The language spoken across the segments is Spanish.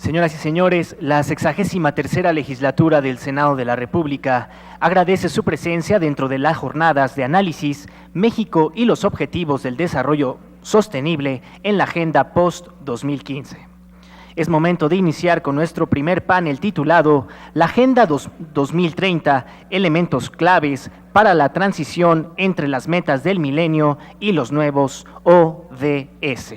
Señoras y señores, la 63ª legislatura del Senado de la República agradece su presencia dentro de las jornadas de análisis México y los objetivos del desarrollo sostenible en la Agenda Post-2015. Es momento de iniciar con nuestro primer panel titulado La Agenda 2030, elementos claves para la transición entre las metas del milenio y los nuevos ODS.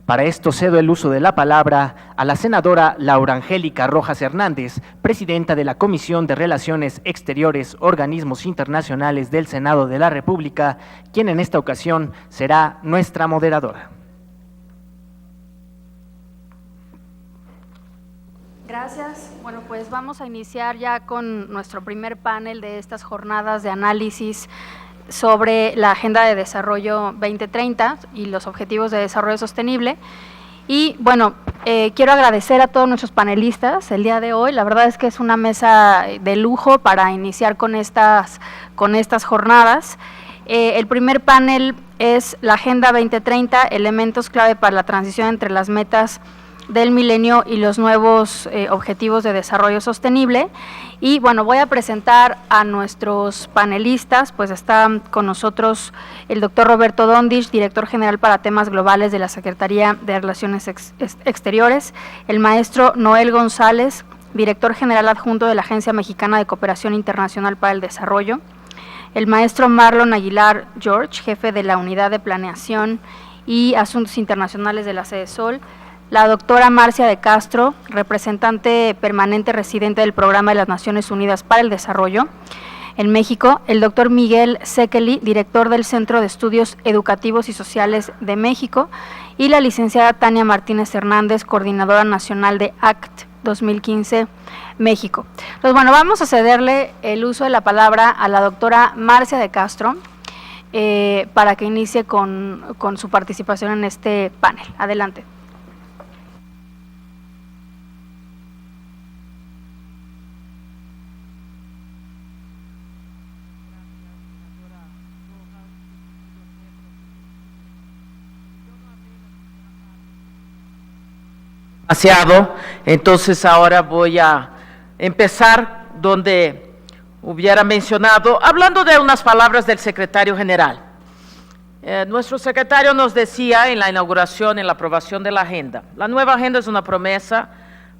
Para esto cedo el uso de la palabra a la senadora Laura Angélica Rojas Hernández, presidenta de la Comisión de Relaciones Exteriores, Organismos Internacionales del Senado de la República, quien en esta ocasión será nuestra moderadora. Gracias. Bueno, pues vamos a iniciar ya con nuestro primer panel de estas jornadas de análisis sobre la Agenda de Desarrollo 2030 y los Objetivos de Desarrollo Sostenible. Y bueno, quiero agradecer a todos nuestros panelistas el día de hoy. La verdad es que es una mesa de lujo para iniciar con estas jornadas. El primer panel es la Agenda 2030, elementos clave para la transición entre las metas del milenio y los nuevos objetivos de desarrollo sostenible. Y bueno, voy a presentar a nuestros panelistas. Pues está con nosotros el doctor Roberto Dondich, director general para temas globales de la Secretaría de Relaciones Exteriores, el maestro Noel González, director general adjunto de la Agencia Mexicana de Cooperación Internacional para el Desarrollo, el maestro Marlon Aguilar George, jefe de la Unidad de Planeación y Asuntos Internacionales de la CEDESOL, la doctora Marcia de Castro, representante permanente residente del Programa de las Naciones Unidas para el Desarrollo en México, el doctor Miguel Sekeli, director del Centro de Estudios Educativos y Sociales de México, y la licenciada Tania Martínez Hernández, coordinadora nacional de ACT 2015 México. Pues bueno, vamos a cederle el uso de la palabra a la doctora Marcia de Castro para que inicie con su participación en este panel. Adelante. Entonces ahora voy a empezar donde hubiera mencionado, hablando de unas palabras del secretario general. Nuestro secretario nos decía en la inauguración, en la aprobación de la agenda, la nueva agenda es una promesa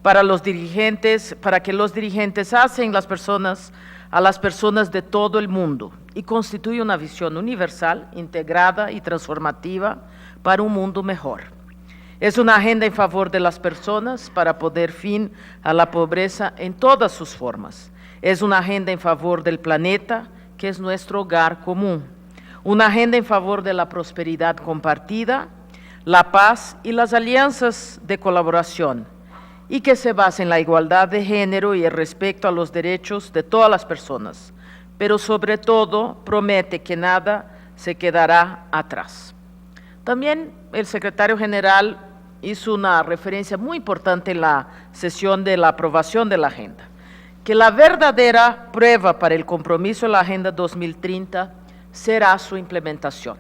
para los dirigentes, para que los dirigentes hacen a las personas de todo el mundo y constituye una visión universal, integrada y transformativa para un mundo mejor. Es una agenda en favor de las personas para poner fin a la pobreza en todas sus formas. Es una agenda en favor del planeta, que es nuestro hogar común. Una agenda en favor de la prosperidad compartida, la paz y las alianzas de colaboración, y que se basa en la igualdad de género y el respeto a los derechos de todas las personas, pero sobre todo promete que nada se quedará atrás. También el secretario general hizo una referencia muy importante en la sesión de la aprobación de la agenda, que la verdadera prueba para el compromiso de la Agenda 2030 será su implementación.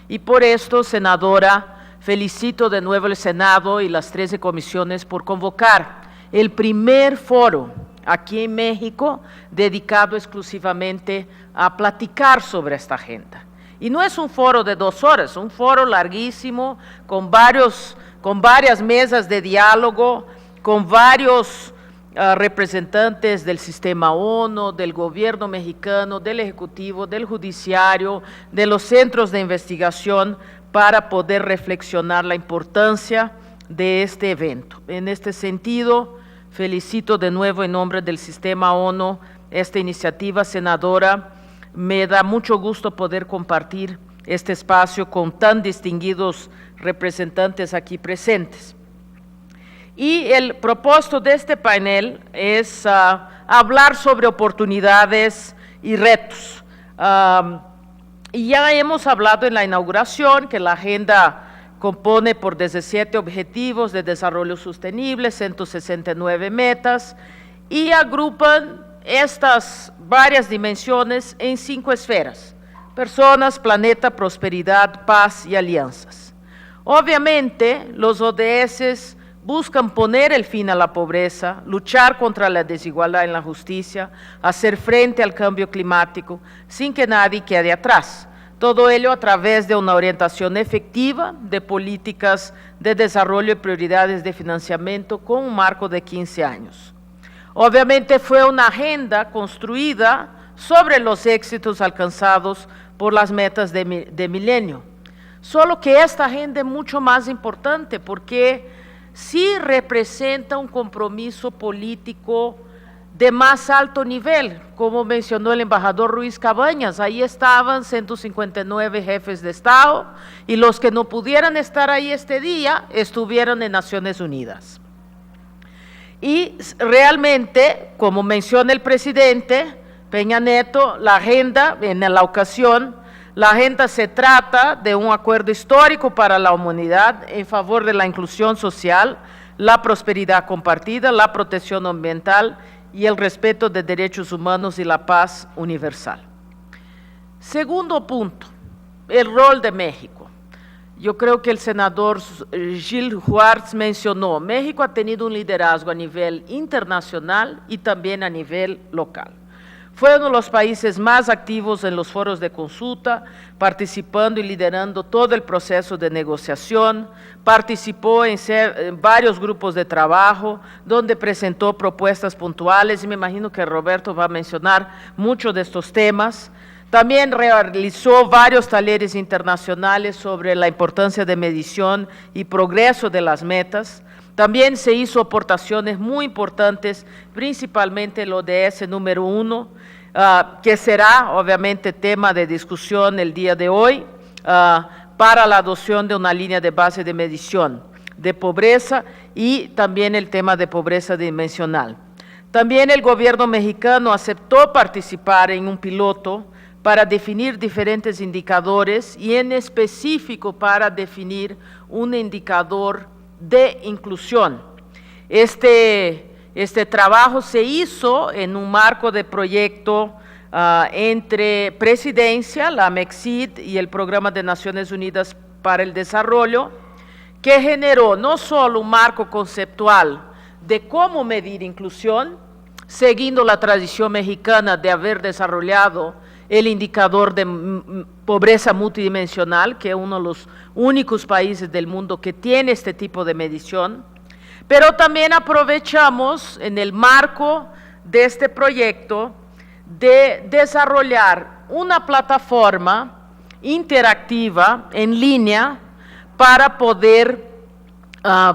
Y por esto, senadora, felicito de nuevo al Senado y las 13 comisiones por convocar el primer foro aquí en México dedicado exclusivamente a platicar sobre esta agenda. Y no es un foro de 2 horas, es un foro larguísimo, con varias mesas de diálogo, con varios representantes del sistema ONU, del gobierno mexicano, del Ejecutivo, del Judiciario, de los centros de investigación, para poder reflexionar la importancia de este evento. En este sentido, felicito de nuevo en nombre del sistema ONU esta iniciativa, senadora. Me da mucho gusto poder compartir este espacio con tan distinguidos representantes aquí presentes. Y el propósito de este panel es hablar sobre oportunidades y retos. Y ya hemos hablado en la inauguración que la agenda compone por 17 objetivos de desarrollo sostenible, 169 metas, y agrupan estas varias dimensiones en 5 esferas: personas, planeta, prosperidad, paz y alianzas. Obviamente, los ODS buscan poner el fin a la pobreza, luchar contra la desigualdad en la justicia, hacer frente al cambio climático, sin que nadie quede atrás. Todo ello a través de una orientación efectiva de políticas de desarrollo y prioridades de financiamiento con un marco de 15 años. Obviamente fue una agenda construida sobre los éxitos alcanzados por las metas de milenio. Solo que esta agenda es mucho más importante porque sí representa un compromiso político de más alto nivel, como mencionó el embajador Ruiz Cabañas. Ahí estaban 159 jefes de Estado y los que no pudieran estar ahí este día estuvieron en Naciones Unidas. Y realmente, como menciona el presidente Peña Nieto, la agenda, en la ocasión, la agenda se trata de un acuerdo histórico para la humanidad en favor de la inclusión social, la prosperidad compartida, la protección ambiental y el respeto de derechos humanos y la paz universal. Segundo punto, el rol de México. Yo creo que el senador Gil Juárez mencionó, México ha tenido un liderazgo a nivel internacional y también a nivel local. Fue uno de los países más activos en los foros de consulta, participando y liderando todo el proceso de negociación, participó en varios grupos de trabajo, donde presentó propuestas puntuales, y me imagino que Roberto va a mencionar muchos de estos temas. También realizó varios talleres internacionales sobre la importancia de medición y progreso de las metas. También se hizo aportaciones muy importantes, principalmente el ODS número 1, que será obviamente tema de discusión el día de hoy, para la adopción de una línea de base de medición de pobreza y también el tema de pobreza dimensional. También el gobierno mexicano aceptó participar en un piloto para definir diferentes indicadores y en específico para definir un indicador de inclusión. Este trabajo se hizo en un marco de proyecto entre Presidencia, la MEXID y el Programa de Naciones Unidas para el Desarrollo, que generó no solo un marco conceptual de cómo medir inclusión, siguiendo la tradición mexicana de haber desarrollado el indicador de pobreza multidimensional, que es uno de los únicos países del mundo que tiene este tipo de medición, pero también aprovechamos en el marco de este proyecto de desarrollar una plataforma interactiva en línea para poder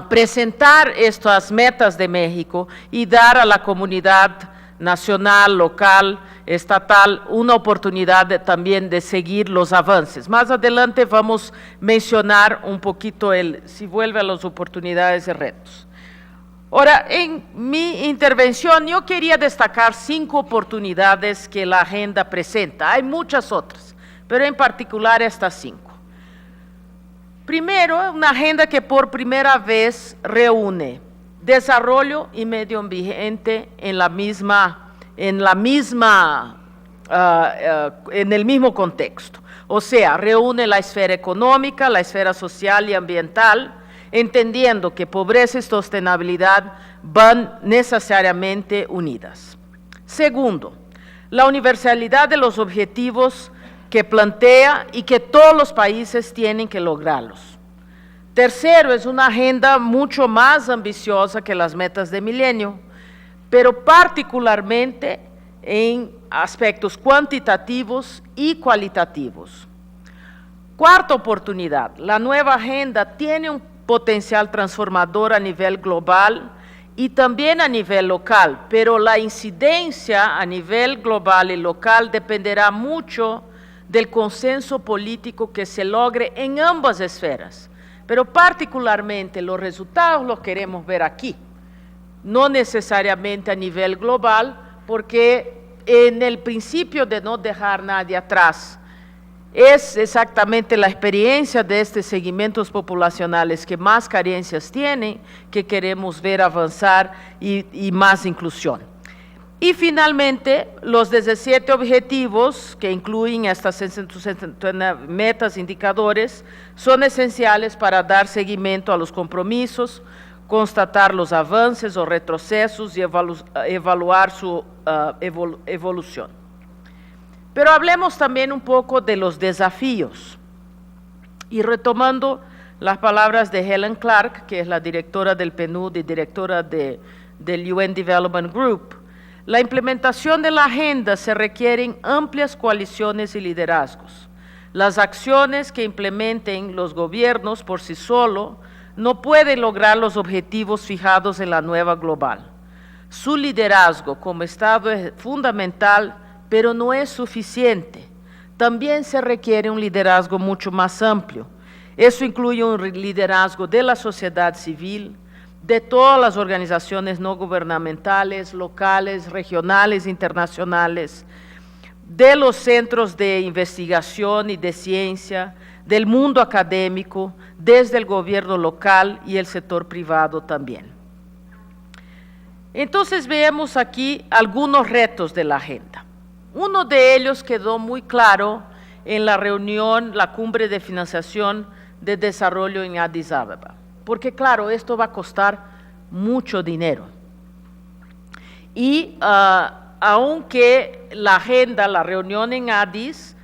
presentar estas metas de México y dar a la comunidad nacional, local, estatal, una oportunidad también de seguir los avances. Más adelante vamos a mencionar un poquito si vuelve a las oportunidades y retos. Ahora, en mi intervención yo quería destacar 5 oportunidades que la agenda presenta. Hay muchas otras, pero en particular estas 5. Primero, una agenda que por primera vez reúne desarrollo y medio ambiente en el mismo contexto. O sea, reúne la esfera económica, la esfera social y ambiental, entendiendo que pobreza y sostenibilidad van necesariamente unidas. Segundo, la universalidad de los objetivos que plantea y que todos los países tienen que lograrlos. Tercero, es una agenda mucho más ambiciosa que las metas de milenio, pero particularmente en aspectos cuantitativos y cualitativos. Cuarta oportunidad, la nueva agenda tiene un potencial transformador a nivel global y también a nivel local, pero la incidencia a nivel global y local dependerá mucho del consenso político que se logre en ambas esferas, pero particularmente los resultados los queremos ver aquí, no necesariamente a nivel global, porque en el principio de no dejar nadie atrás, es exactamente la experiencia de estos segmentos populacionales que más carencias tienen, que queremos ver avanzar y más inclusión. Y finalmente, los 17 objetivos que incluyen estas 160 metas, indicadores, son esenciales para dar seguimiento a los compromisos constatar los avances o retrocesos y evaluar su evolución. Pero hablemos también un poco de los desafíos. Y retomando las palabras de Helen Clark, que es la directora del PNUD y directora del UN Development Group, la implementación de la agenda se requieren amplias coaliciones y liderazgos. Las acciones que implementen los gobiernos por sí solos no pueden lograr los objetivos fijados en la nueva global. Su liderazgo como Estado es fundamental, pero no es suficiente. También se requiere un liderazgo mucho más amplio. Eso incluye un liderazgo de la sociedad civil, de todas las organizaciones no gubernamentales, locales, regionales, internacionales, de los centros de investigación y de ciencia, del mundo académico, desde el gobierno local y el sector privado también. Entonces veamos aquí algunos retos de la agenda. Uno de ellos quedó muy claro en la reunión, la cumbre de financiación de desarrollo en Addis Abeba, porque claro, esto va a costar mucho dinero. Y aunque la agenda, la reunión en Addis,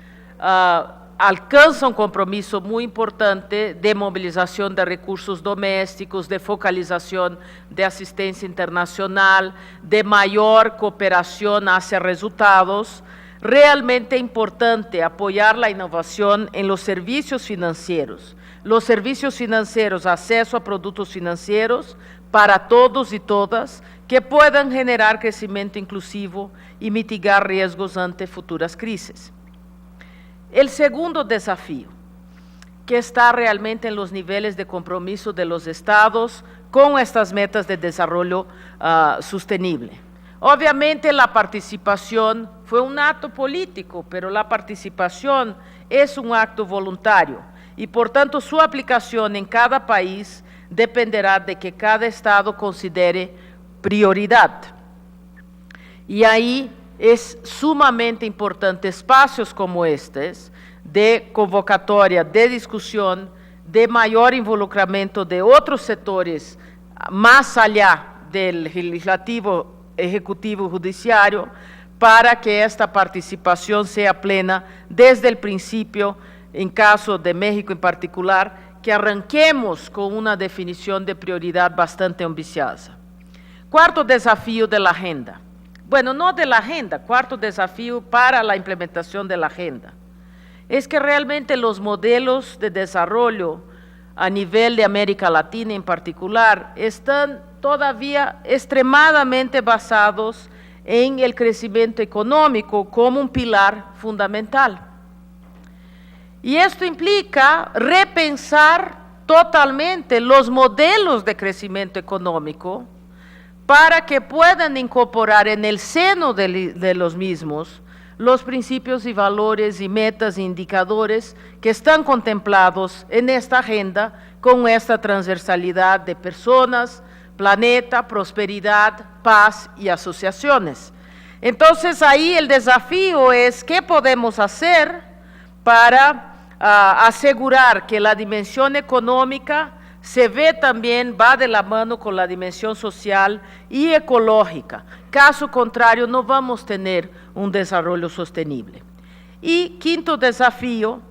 alcanza un compromiso muy importante de movilización de recursos domésticos, de focalización de asistencia internacional, de mayor cooperación hacia resultados, realmente importante apoyar la innovación en los servicios financieros. Los servicios financieros, acceso a productos financieros para todos y todas, que puedan generar crecimiento inclusivo y mitigar riesgos ante futuras crisis. El segundo desafío, que está realmente en los niveles de compromiso de los estados con estas metas de desarrollo sostenible. Obviamente la participación fue un acto político, pero la participación es un acto voluntario y por tanto su aplicación en cada país dependerá de que cada estado considere prioridad. Y ahí es sumamente importante espacios como estos, de convocatoria, de discusión, de mayor involucramiento de otros sectores, más allá del legislativo, ejecutivo, judiciario, para que esta participación sea plena desde el principio, en caso de México en particular, que arranquemos con una definición de prioridad bastante ambiciosa. Cuarto desafío de la agenda. Bueno, no de la agenda, cuarto desafío para la implementación de la agenda, es que realmente los modelos de desarrollo a nivel de América Latina en particular están todavía extremadamente basados en el crecimiento económico como un pilar fundamental. Y esto implica repensar totalmente los modelos de crecimiento económico para que puedan incorporar en el seno de los mismos los principios y valores y metas e indicadores que están contemplados en esta agenda con esta transversalidad de personas, planeta, prosperidad, paz y asociaciones. Entonces ahí el desafío es qué podemos hacer para asegurar que la dimensión económica se ve también, va de la mano con la dimensión social y ecológica. Caso contrario, no vamos a tener un desarrollo sostenible. Y quinto desafío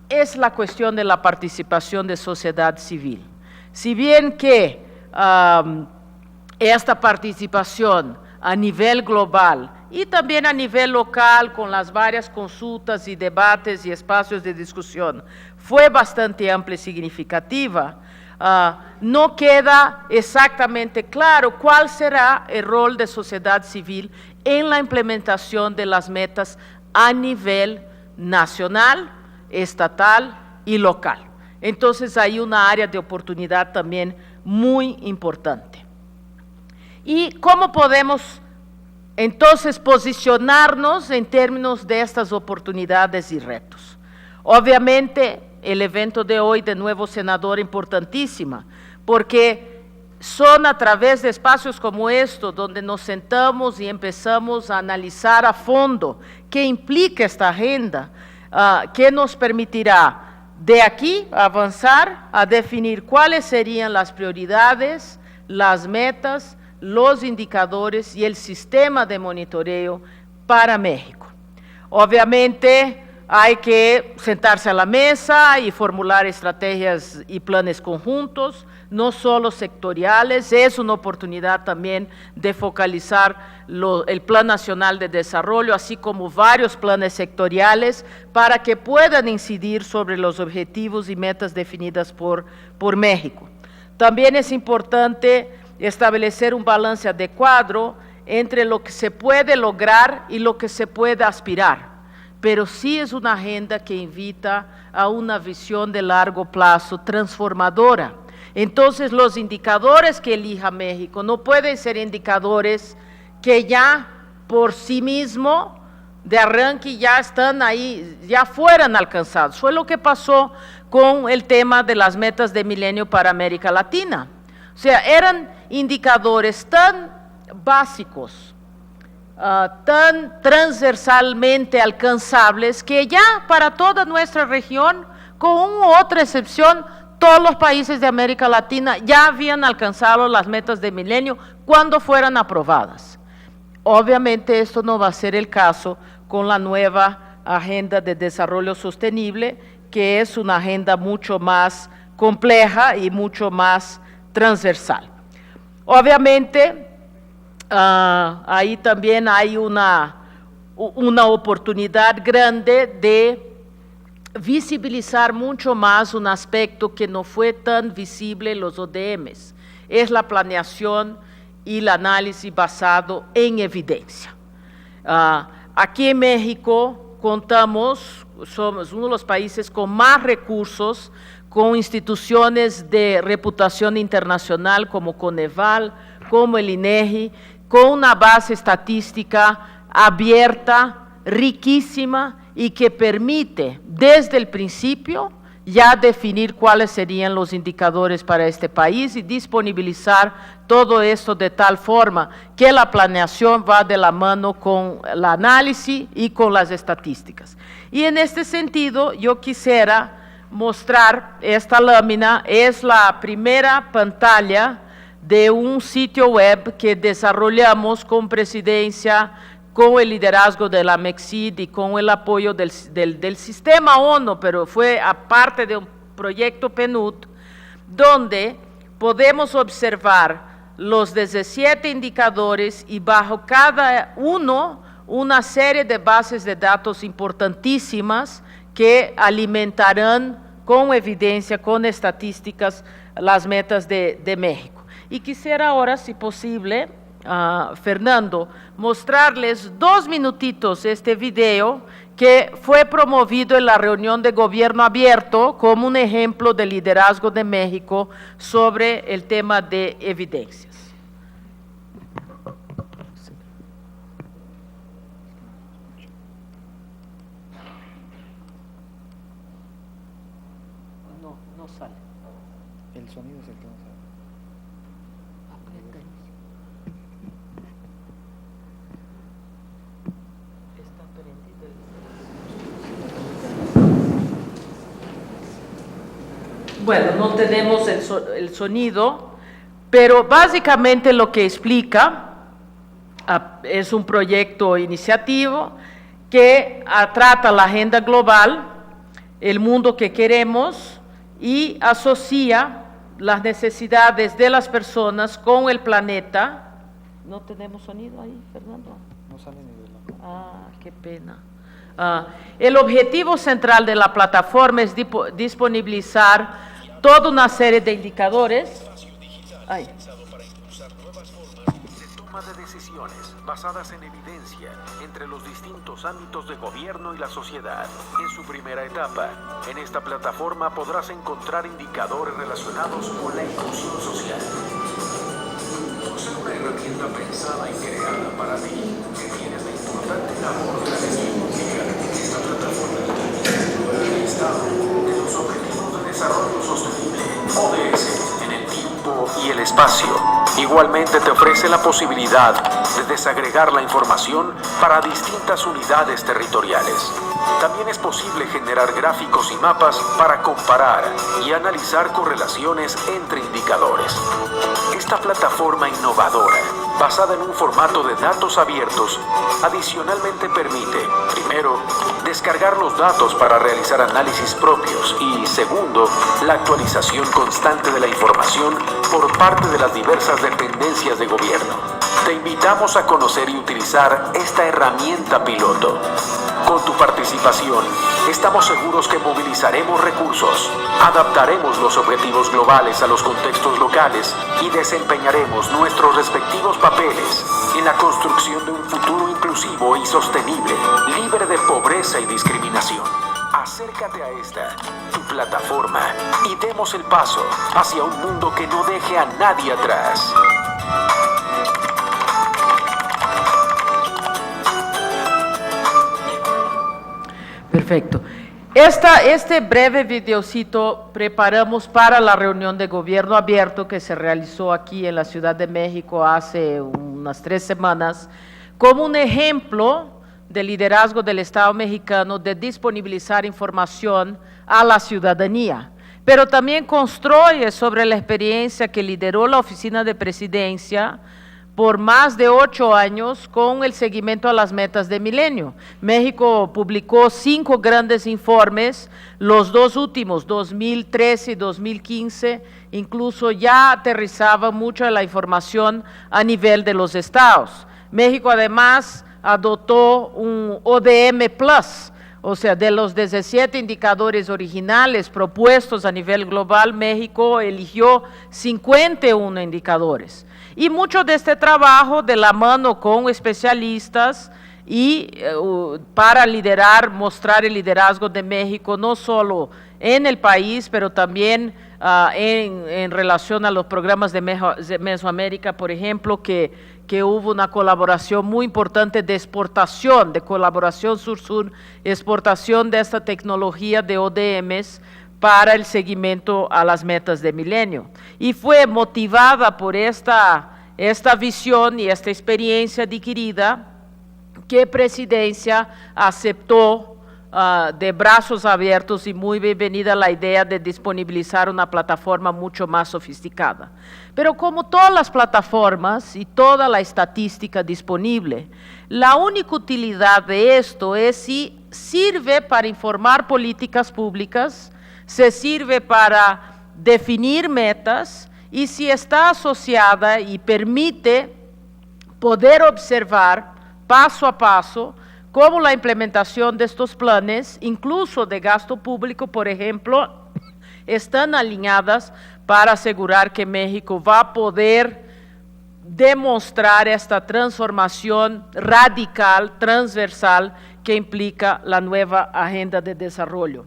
es la cuestión de la participación de sociedad civil. Si bien que esta participación a nivel global y también a nivel local con las varias consultas y debates y espacios de discusión fue bastante amplia y significativa, no queda exactamente claro cuál será el rol de sociedad civil en la implementación de las metas a nivel nacional, estatal y local. Entonces hay una área de oportunidad también muy importante. ¿Y cómo podemos entonces posicionarnos en términos de estas oportunidades y retos? Obviamente, el evento de hoy, de nuevo senador, importantísima, porque son a través de espacios como estos donde nos sentamos y empezamos a analizar a fondo qué implica esta agenda, que nos permitirá de aquí avanzar a definir cuáles serían las prioridades las metas, los indicadores y el sistema de monitoreo para México. Obviamente hay que sentarse a la mesa y formular estrategias y planes conjuntos, no solo sectoriales. Es una oportunidad también de focalizar el Plan Nacional de Desarrollo, así como varios planes sectoriales, para que puedan incidir sobre los objetivos y metas definidas por México. También es importante establecer un balance adecuado entre lo que se puede lograr y lo que se puede aspirar, pero sí es una agenda que invita a una visión de largo plazo transformadora. Entonces, los indicadores que elija México no pueden ser indicadores que ya por sí mismo de arranque ya están ahí, ya fueran alcanzados. Fue lo que pasó con el tema de las metas de milenio para América Latina. O sea, eran indicadores tan básicos, tan transversalmente alcanzables, que ya para toda nuestra región, con una u otra excepción, todos los países de América Latina ya habían alcanzado las metas de milenio cuando fueran aprobadas. Obviamente esto no va a ser el caso con la nueva Agenda de Desarrollo Sostenible, que es una agenda mucho más compleja y mucho más transversal. Obviamente, ahí también hay una oportunidad grande de visibilizar mucho más un aspecto que no fue tan visible en los ODMs, es la planeación y el análisis basado en evidencia. Aquí en México somos uno de los países con más recursos, con instituciones de reputación internacional como Coneval, como el INEGI, con una base estadística abierta, riquísima, y que permite desde el principio ya definir cuáles serían los indicadores para este país y disponibilizar todo esto de tal forma que la planeación va de la mano con el análisis y con las estadísticas. Y en este sentido yo quisiera mostrar esta lámina. Es la primera pantalla de un sitio web que desarrollamos con Presidencia, con el liderazgo de la MEXID y con el apoyo del sistema ONU, pero fue aparte de un proyecto PNUD, donde podemos observar los 17 indicadores y bajo cada uno una serie de bases de datos importantísimas que alimentarán con evidencia, con estadísticas, las metas de México. Y quisiera ahora, si posible, Fernando, mostrarles 2 minutitos este video que fue promovido en la reunión de gobierno abierto como un ejemplo de liderazgo de México sobre el tema de evidencias. No sale. El sonido es el que no sale. Bueno, no tenemos el sonido, pero básicamente lo que explica es un proyecto iniciativo que trata la agenda global, el mundo que queremos, y asocia las necesidades de las personas con el planeta. ¿No tenemos sonido ahí, Fernando? No sale ni de la... Qué pena. El objetivo central de la plataforma es disponibilizar toda una serie de indicadores. Para impulsar nuevas formas de toma de decisiones basadas en evidencia entre los distintos ámbitos de gobierno y la sociedad. En su primera etapa, en esta plataforma podrás encontrar indicadores relacionados con la inclusión social. Por ser una herramienta pensada y creada para ti, que tienes la importante labor de la gestión pública, esta plataforma determina el estado de los objetivos de desarrollo sostenible, ODS, en el tiempo y el espacio. espacio. Igualmente te ofrece la posibilidad de desagregar la información para distintas unidades territoriales. También es posible generar gráficos y mapas para comparar y analizar correlaciones entre indicadores. Esta plataforma innovadora, basada en un formato de datos abiertos, adicionalmente permite, primero, descargar los datos para realizar análisis propios y, segundo, la actualización constante de la información por parte de las diversas dependencias de gobierno. Te invitamos a conocer y utilizar esta herramienta piloto. Con tu participación, estamos seguros que movilizaremos recursos, adaptaremos los objetivos globales a los contextos locales y desempeñaremos nuestros respectivos papeles en la construcción de un futuro inclusivo y sostenible, libre de pobreza y discriminación. Acércate a esta, tu plataforma, y demos el paso hacia un mundo que no deje a nadie atrás. Perfecto. Este breve videocito preparamos para la reunión de gobierno abierto que se realizó aquí en la Ciudad de México hace unas 3 semanas, como un ejemplo de liderazgo del Estado mexicano de disponibilizar información a la ciudadanía, pero también construye sobre la experiencia que lideró la Oficina de Presidencia por más de 8 años con el seguimiento a las metas de milenio. México publicó 5 grandes informes, los 2 últimos, 2013 y 2015, incluso ya aterrizaba mucha de la información a nivel de los estados. México además adoptó un ODM Plus, o sea, de los 17 indicadores originales propuestos a nivel global, México eligió 51 indicadores. Y mucho de este trabajo de la mano con especialistas y para liderar, mostrar el liderazgo de México, no solo en el país, pero también en relación a los programas de Mesoamérica, por ejemplo, que hubo una colaboración muy importante de exportación, de colaboración sur-sur, exportación de esta tecnología de ODMs para el seguimiento a las metas de milenio. Y fue motivada por esta visión y esta experiencia adquirida que Presidencia aceptó de brazos abiertos y muy bienvenida la idea de disponibilizar una plataforma mucho más sofisticada. Pero como todas las plataformas y toda la estadística disponible, la única utilidad de esto es si sirve para informar políticas públicas, se sirve para definir metas y si está asociada y permite poder observar paso a paso cómo la implementación de estos planes, incluso de gasto público, por ejemplo, están alineadas para asegurar que México va a poder demostrar esta transformación radical, transversal, que implica la nueva agenda de desarrollo.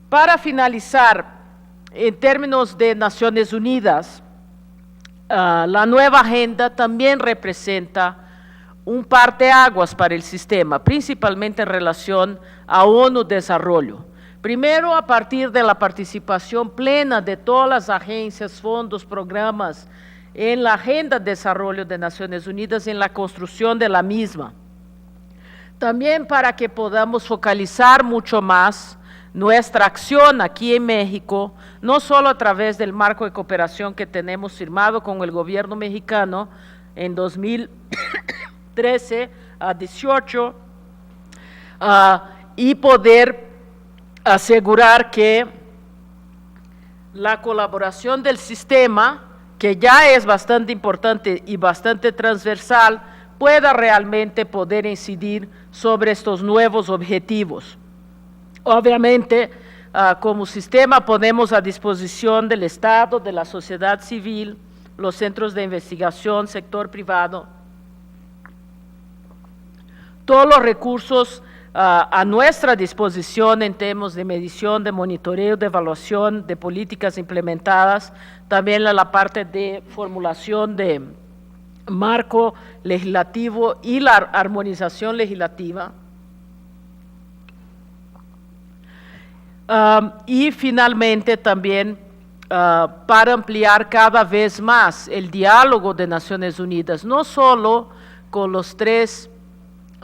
Para finalizar, en términos de Naciones Unidas, la nueva agenda también representa un parteaguas para el sistema, principalmente en relación a ONU Desarrollo. Primero, a partir de la participación plena de todas las agencias, fondos, programas en la Agenda de Desarrollo de Naciones Unidas, en la construcción de la misma. También para que podamos focalizar mucho más nuestra acción aquí en México, no solo a través del marco de cooperación que tenemos firmado con el gobierno mexicano en 2013 a 18, y poder asegurar que la colaboración del sistema, que ya es bastante importante y bastante transversal, pueda realmente poder incidir sobre estos nuevos objetivos. Obviamente, como sistema ponemos a disposición del Estado, de la sociedad civil, los centros de investigación, sector privado, todos los recursos a nuestra disposición en temas de medición, de monitoreo, de evaluación, de políticas implementadas, también la parte de formulación de marco legislativo y la armonización legislativa. Y finalmente también para ampliar cada vez más el diálogo de Naciones Unidas, no solo con los tres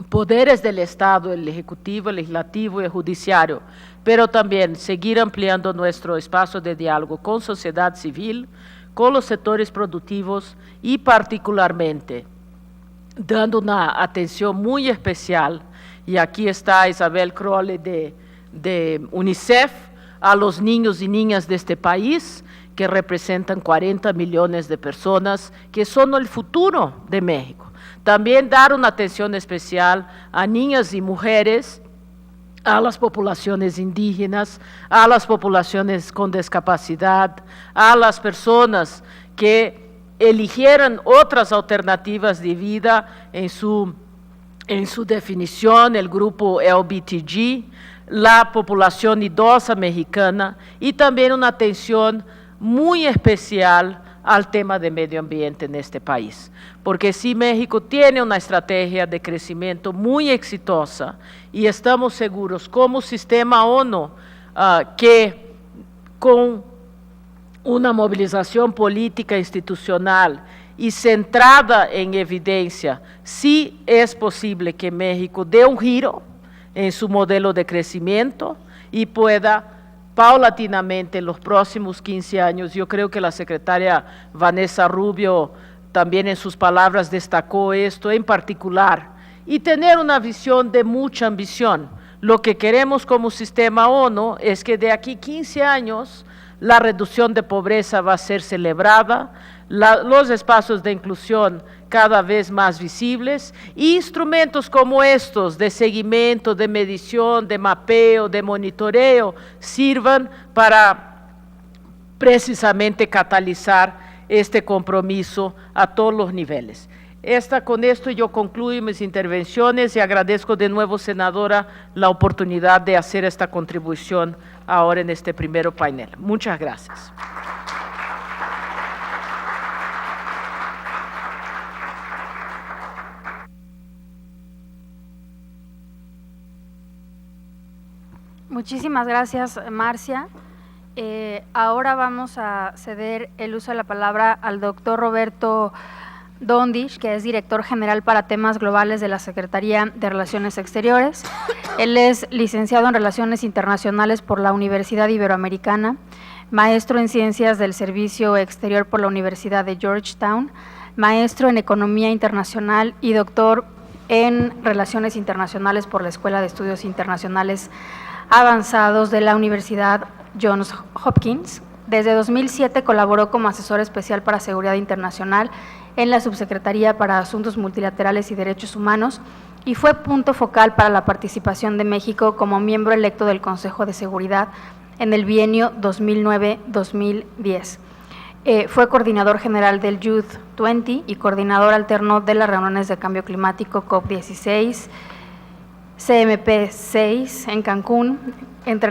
poderes del Estado, el Ejecutivo, el Legislativo y el Judiciario, pero también seguir ampliando nuestro espacio de diálogo con sociedad civil, con los sectores productivos y particularmente dando una atención muy especial, y aquí está Isabel Crowley de UNICEF, a los niños y niñas de este país, que representan 40 millones de personas, que son el futuro de México. También dar una atención especial a niñas y mujeres, a las poblaciones indígenas, a las poblaciones con discapacidad, a las personas que eligieran otras alternativas de vida en su definición, el grupo LGBTQ, la población idosa mexicana, y también una atención muy especial al tema de medio ambiente en este país. Porque sí, México tiene una estrategia de crecimiento muy exitosa y estamos seguros como sistema ONU que con una movilización política institucional y centrada en evidencia, sí es posible que México dé un giro en su modelo de crecimiento y pueda paulatinamente en los próximos 15 años, yo creo que la secretaria Vanessa Rubio también en sus palabras destacó esto en particular, y tener una visión de mucha ambición. Lo que queremos como sistema ONU es que de aquí 15 años la reducción de pobreza va a ser celebrada, los espacios de inclusión cada vez más visibles, y instrumentos como estos de seguimiento, de medición, de mapeo, de monitoreo, sirvan para precisamente catalizar este compromiso a todos los niveles. Con esto yo concluyo mis intervenciones y agradezco de nuevo, senadora, la oportunidad de hacer esta contribución ahora en este primer panel. Muchas gracias. Muchísimas gracias, Marcia. Ahora vamos a ceder el uso de la palabra al doctor Roberto Dondich, que es director general para temas globales de la Secretaría de Relaciones Exteriores. Él es licenciado en Relaciones Internacionales por la Universidad Iberoamericana, maestro en Ciencias del Servicio Exterior por la Universidad de Georgetown, maestro en Economía Internacional y doctor en Relaciones Internacionales por la Escuela de Estudios Internacionales Avanzados de la Universidad Johns Hopkins. Desde 2007 colaboró como asesor especial para Seguridad Internacional en la Subsecretaría para Asuntos Multilaterales y Derechos Humanos y fue punto focal para la participación de México como miembro electo del Consejo de Seguridad en el bienio 2009-2010. Fue coordinador general del Youth 20 y coordinador alterno de las reuniones de cambio climático COP16, CMP6 en Cancún, entre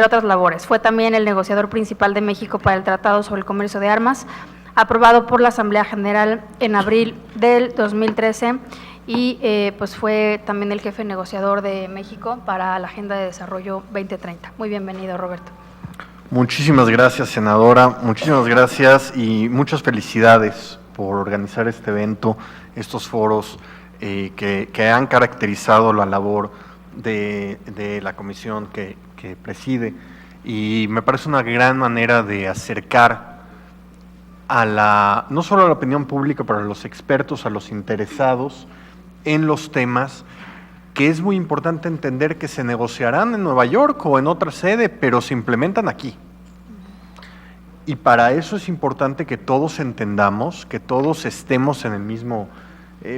otras labores. Fue también el negociador principal de México para el Tratado sobre el Comercio de Armas, aprobado por la Asamblea General en abril del 2013, y pues fue también el jefe negociador de México para la Agenda de Desarrollo 2030. Muy bienvenido, Roberto. Muchísimas gracias, senadora, muchísimas gracias y muchas felicidades por organizar este evento, estos foros que han caracterizado la labor de la comisión que preside, y me parece una gran manera de acercar no solo a la opinión pública, pero a los expertos, a los interesados en los temas, que es muy importante entender que se negociarán en Nueva York o en otra sede, pero se implementan aquí. Y para eso es importante que todos entendamos, que todos estemos en el mismo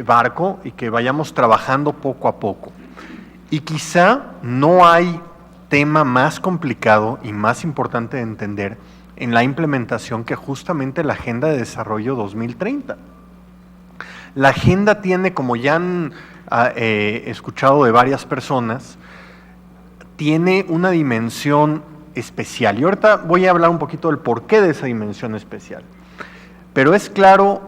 barco y que vayamos trabajando poco a poco. Y quizá no hay tema más complicado y más importante de entender en la implementación que justamente la Agenda de Desarrollo 2030. La agenda tiene, como ya han escuchado de varias personas, tiene una dimensión especial. Y ahorita voy a hablar un poquito del porqué de esa dimensión especial. Pero es claro,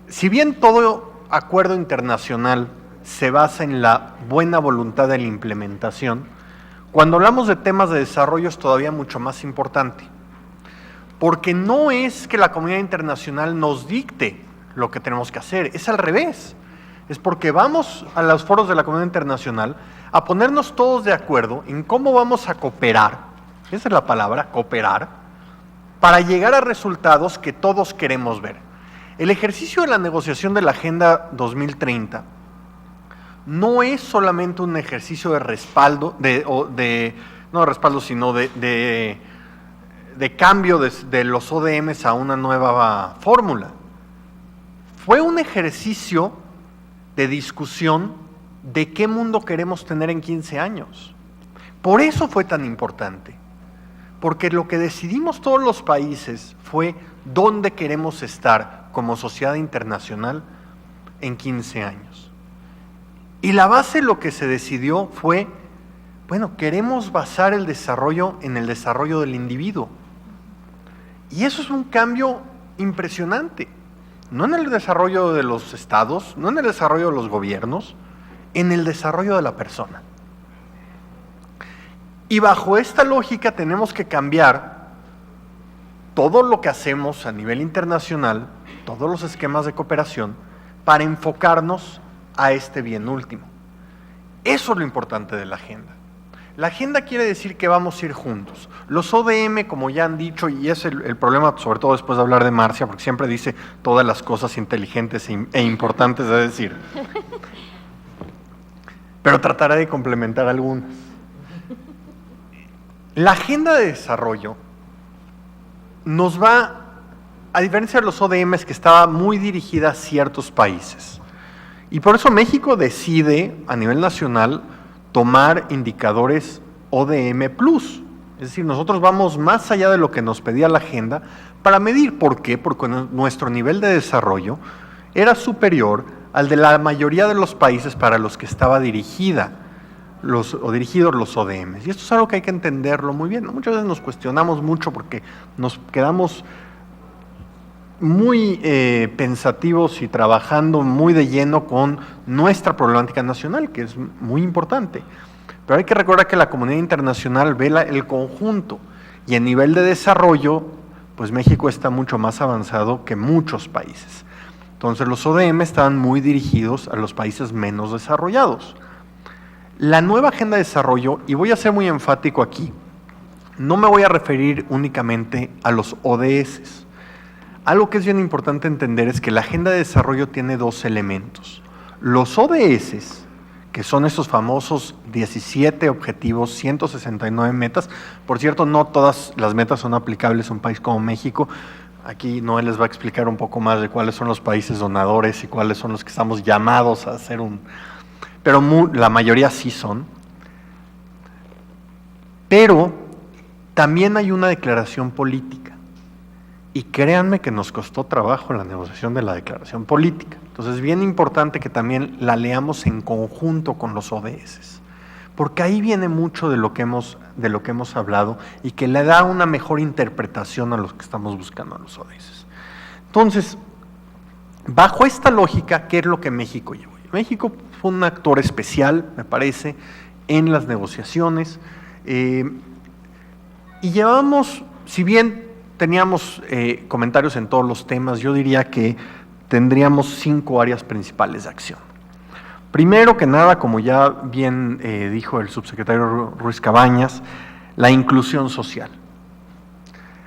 si bien todo acuerdo internacional se basa en la buena voluntad de la implementación, cuando hablamos de temas de desarrollo es todavía mucho más importante, porque no es que la comunidad internacional nos dicte lo que tenemos que hacer, es al revés. Es porque vamos a los foros de la comunidad internacional a ponernos todos de acuerdo en cómo vamos a cooperar, esa es la palabra, cooperar, para llegar a resultados que todos queremos ver. El ejercicio de la negociación de la Agenda 2030 no es solamente un ejercicio de respaldo, no de respaldo, sino de cambio de los ODMs a una nueva fórmula. Fue un ejercicio de discusión de qué mundo queremos tener en 15 años. Por eso fue tan importante, porque lo que decidimos todos los países fue dónde queremos estar como sociedad internacional en 15 años. Y la base de lo que se decidió fue, bueno, queremos basar el desarrollo en el desarrollo del individuo. Y eso es un cambio impresionante. No en el desarrollo de los estados, no en el desarrollo de los gobiernos, en el desarrollo de la persona. Y bajo esta lógica tenemos que cambiar todo lo que hacemos a nivel internacional, todos los esquemas de cooperación, para enfocarnos a este bien último. Eso es lo importante de la agenda. La agenda quiere decir que vamos a ir juntos. Los ODM, como ya han dicho, y es el problema, sobre todo después de hablar de Marcia, porque siempre dice todas las cosas inteligentes e importantes de decir. Pero trataré de complementar algunas. La agenda de desarrollo nos va, a diferencia de los ODMs, que estaba muy dirigida a ciertos países. Y por eso México decide, a nivel nacional, tomar indicadores ODM+. Es decir, nosotros vamos más allá de lo que nos pedía la agenda para medir. ¿Por qué? Porque nuestro nivel de desarrollo era superior al de la mayoría de los países para los que estaba dirigidos los ODMs. Y esto es algo que hay que entenderlo muy bien. Muchas veces nos cuestionamos mucho porque nos quedamos muy pensativos y trabajando muy de lleno con nuestra problemática nacional, que es muy importante. Pero hay que recordar que la comunidad internacional ve el conjunto, y en nivel de desarrollo, pues México está mucho más avanzado que muchos países. Entonces los ODM estaban muy dirigidos a los países menos desarrollados. La nueva agenda de desarrollo, y voy a ser muy enfático aquí, no me voy a referir únicamente a los ODS. Algo que es bien importante entender es que la agenda de desarrollo tiene dos elementos. Los ODS, que son esos famosos 17 objetivos, 169 metas. Por cierto, no todas las metas son aplicables a un país como México. Aquí Noel les va a explicar un poco más de cuáles son los países donadores y cuáles son los que estamos llamados a hacer pero la mayoría sí son. Pero también hay una declaración política. Y créanme que nos costó trabajo la negociación de la declaración política. Entonces es bien importante que también la leamos en conjunto con los ODS, porque ahí viene mucho de lo que hemos hablado y que le da una mejor interpretación a lo que estamos buscando a los ODS. Entonces, bajo esta lógica, ¿qué es lo que México llevó? México fue un actor especial, me parece, en las negociaciones, y llevamos, si bien teníamos comentarios en todos los temas, yo diría que tendríamos 5 áreas principales de acción. Primero que nada, como ya bien dijo el subsecretario Ruiz Cabañas, la inclusión social.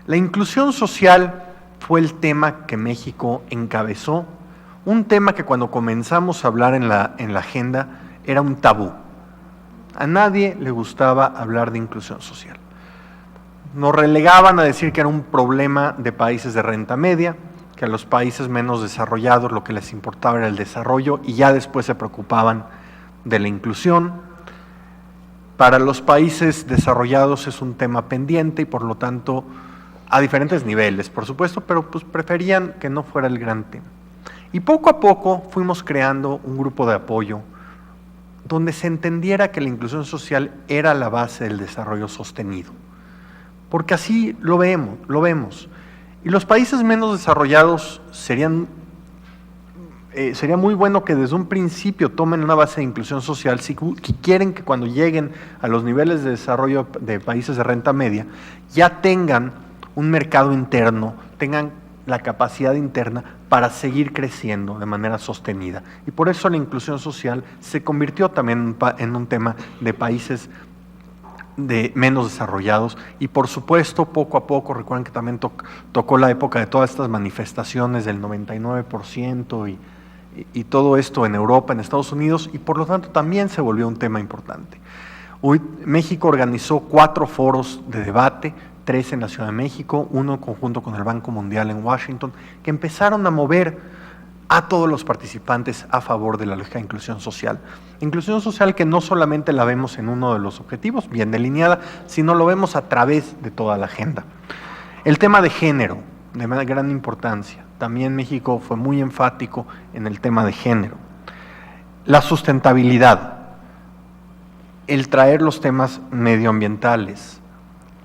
La inclusión social fue el tema que México encabezó, un tema que cuando comenzamos a hablar en la agenda era un tabú. A nadie le gustaba hablar de inclusión social. Nos relegaban a decir que era un problema de países de renta media, que a los países menos desarrollados lo que les importaba era el desarrollo y ya después se preocupaban de la inclusión. Para los países desarrollados es un tema pendiente y por lo tanto a diferentes niveles, por supuesto, pero pues preferían que no fuera el gran tema. Y poco a poco fuimos creando un grupo de apoyo donde se entendiera que la inclusión social era la base del desarrollo sostenido. Porque así lo vemos. Y los países menos desarrollados sería muy bueno que desde un principio tomen una base de inclusión social si quieren que cuando lleguen a los niveles de desarrollo de países de renta media ya tengan un mercado interno, tengan la capacidad interna para seguir creciendo de manera sostenida. Y por eso la inclusión social se convirtió también en un tema de países menos desarrollados, y por supuesto poco a poco, recuerden que también tocó la época de todas estas manifestaciones del 99% y todo esto en Europa, en Estados Unidos, y por lo tanto también se volvió un tema importante. Hoy México organizó 4 foros de debate, 3 en la Ciudad de México, 1 en conjunto con el Banco Mundial en Washington, que empezaron a mover a todos los participantes a favor de la lógica de inclusión social. Inclusión social que no solamente la vemos en uno de los objetivos, bien delineada, sino lo vemos a través de toda la agenda. El tema de género, de gran importancia. También México fue muy enfático en el tema de género. La sustentabilidad, el traer los temas medioambientales,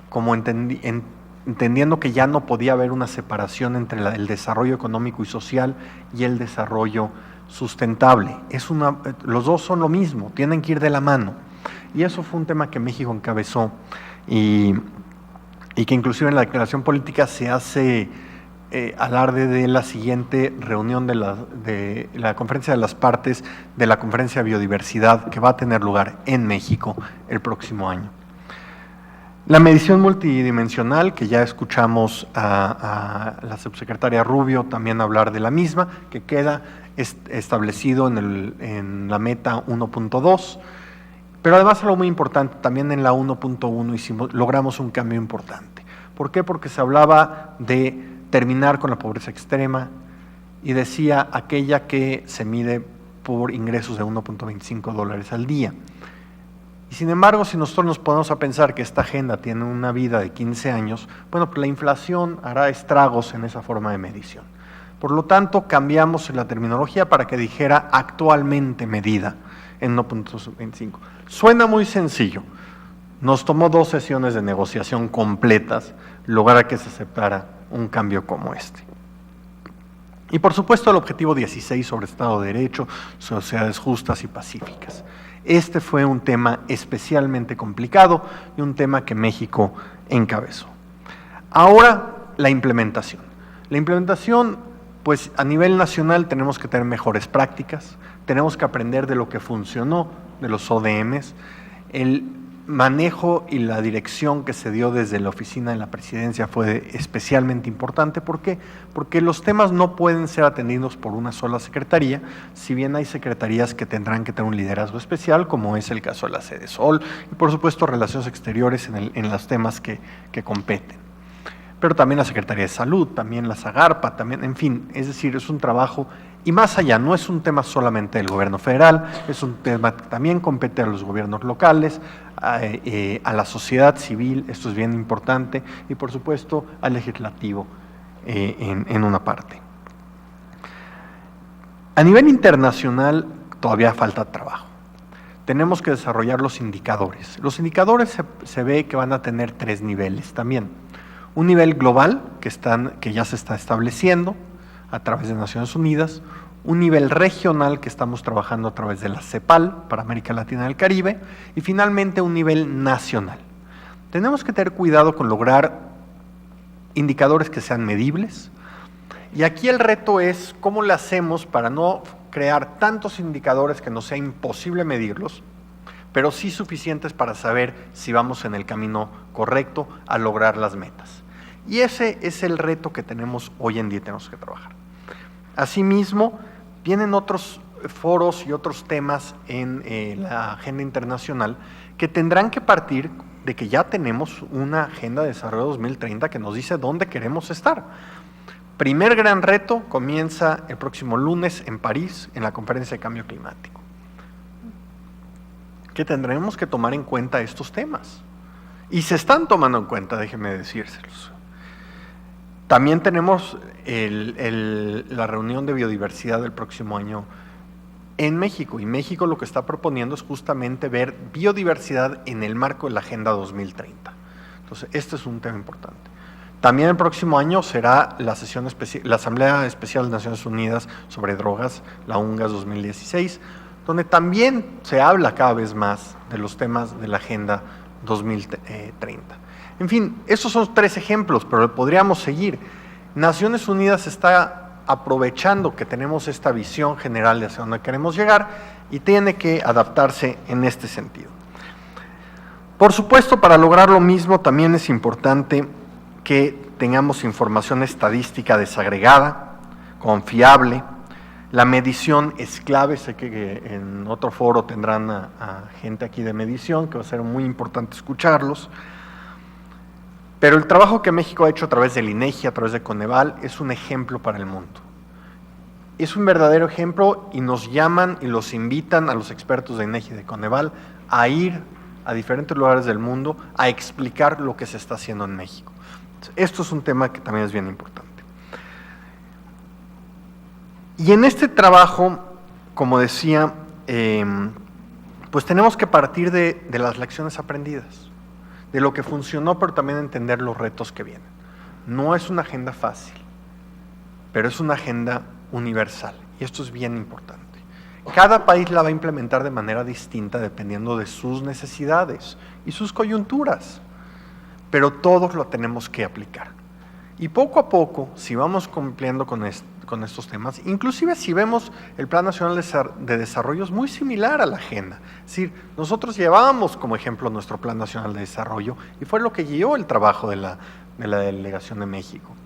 como entendiendo que ya no podía haber una separación entre el desarrollo económico y social y el desarrollo sustentable. Los dos son lo mismo, tienen que ir de la mano. Y eso fue un tema que México encabezó y que inclusive en la declaración política se hace alarde de la siguiente reunión de la Conferencia de las Partes de la Conferencia de Biodiversidad que va a tener lugar en México el próximo año. La medición multidimensional, que ya escuchamos a la subsecretaria Rubio también hablar de la misma, que queda establecido en la meta 1.2, pero además algo muy importante, también en la 1.1 logramos un cambio importante. ¿Por qué? Porque se hablaba de terminar con la pobreza extrema y decía aquella que se mide por ingresos de $1.25 al día. Y sin embargo, si nosotros nos ponemos a pensar que esta agenda tiene una vida de 15 años, bueno, pues la inflación hará estragos en esa forma de medición. Por lo tanto, cambiamos la terminología para que dijera actualmente medida en 1.25. Suena muy sencillo. Nos tomó 2 sesiones de negociación completas lograr que se aceptara un cambio como este. Y por supuesto el objetivo 16 sobre Estado de Derecho, sociedades justas y pacíficas. Este fue un tema especialmente complicado y un tema que México encabezó. Ahora, la implementación. La implementación, pues a nivel nacional tenemos que tener mejores prácticas, tenemos que aprender de lo que funcionó, de los ODMs, el manejo y la dirección que se dio desde la oficina de la presidencia fue especialmente importante. ¿Por qué? Porque los temas no pueden ser atendidos por una sola secretaría, si bien hay secretarías que tendrán que tener un liderazgo especial, como es el caso de la Sedesol, y por supuesto relaciones exteriores en los temas que competen. Pero también la Secretaría de Salud, también la SAGARPA, también, en fin, es decir, es un trabajo. Y más allá, no es un tema solamente del gobierno federal, es un tema que también compete a los gobiernos locales, a la sociedad civil, esto es bien importante, y por supuesto al legislativo en una parte. A nivel internacional todavía falta trabajo. Tenemos que desarrollar los indicadores. Los indicadores se ve que van a tener 3 niveles también. Un nivel global, que ya se está estableciendo a través de Naciones Unidas, un nivel regional que estamos trabajando a través de la CEPAL para América Latina y el Caribe, y finalmente un nivel nacional. Tenemos que tener cuidado con lograr indicadores que sean medibles, y aquí el reto es cómo le hacemos para no crear tantos indicadores que nos sea imposible medirlos, pero sí suficientes para saber si vamos en el camino correcto a lograr las metas. Y ese es el reto que tenemos hoy en día y tenemos que trabajar. Asimismo, vienen otros foros y otros temas en la agenda internacional que tendrán que partir de que ya tenemos una agenda de desarrollo 2030 que nos dice dónde queremos estar. Primer gran reto comienza el próximo lunes en París, en la Conferencia de Cambio Climático. Que tendremos que tomar en cuenta estos temas. Y se están tomando en cuenta, déjenme decírselos. También tenemos la reunión de biodiversidad del próximo año en México, y México lo que está proponiendo es justamente ver biodiversidad en el marco de la Agenda 2030. Entonces, este es un tema importante. También el próximo año será la Asamblea Especial de Naciones Unidas sobre Drogas, la UNGAS 2016, donde también se habla cada vez más de los temas de la Agenda 2030. En fin, esos son 3 ejemplos, pero podríamos seguir. Naciones Unidas está aprovechando que tenemos esta visión general de hacia dónde queremos llegar y tiene que adaptarse en este sentido. Por supuesto, para lograr lo mismo también es importante que tengamos información estadística desagregada, confiable. La medición es clave, sé que en otro foro tendrán a gente aquí de medición, que va a ser muy importante escucharlos. Pero el trabajo que México ha hecho a través del INEGI, a través de Coneval, es un ejemplo para el mundo. Es un verdadero ejemplo y nos llaman y los invitan a los expertos de INEGI y de Coneval a ir a diferentes lugares del mundo a explicar lo que se está haciendo en México. Esto es un tema que también es bien importante. Y en este trabajo, como decía, pues tenemos que partir de las lecciones aprendidas, de lo que funcionó, pero también entender los retos que vienen. No es una agenda fácil, pero es una agenda universal, y esto es bien importante. Cada país la va a implementar de manera distinta dependiendo de sus necesidades y sus coyunturas, pero todos lo tenemos que aplicar. Y poco a poco, si vamos cumpliendo con estos temas, inclusive si vemos el Plan Nacional de Desarrollo es muy similar a la agenda. Es decir, nosotros llevábamos como ejemplo nuestro Plan Nacional de Desarrollo y fue lo que guió el trabajo de la Delegación de México.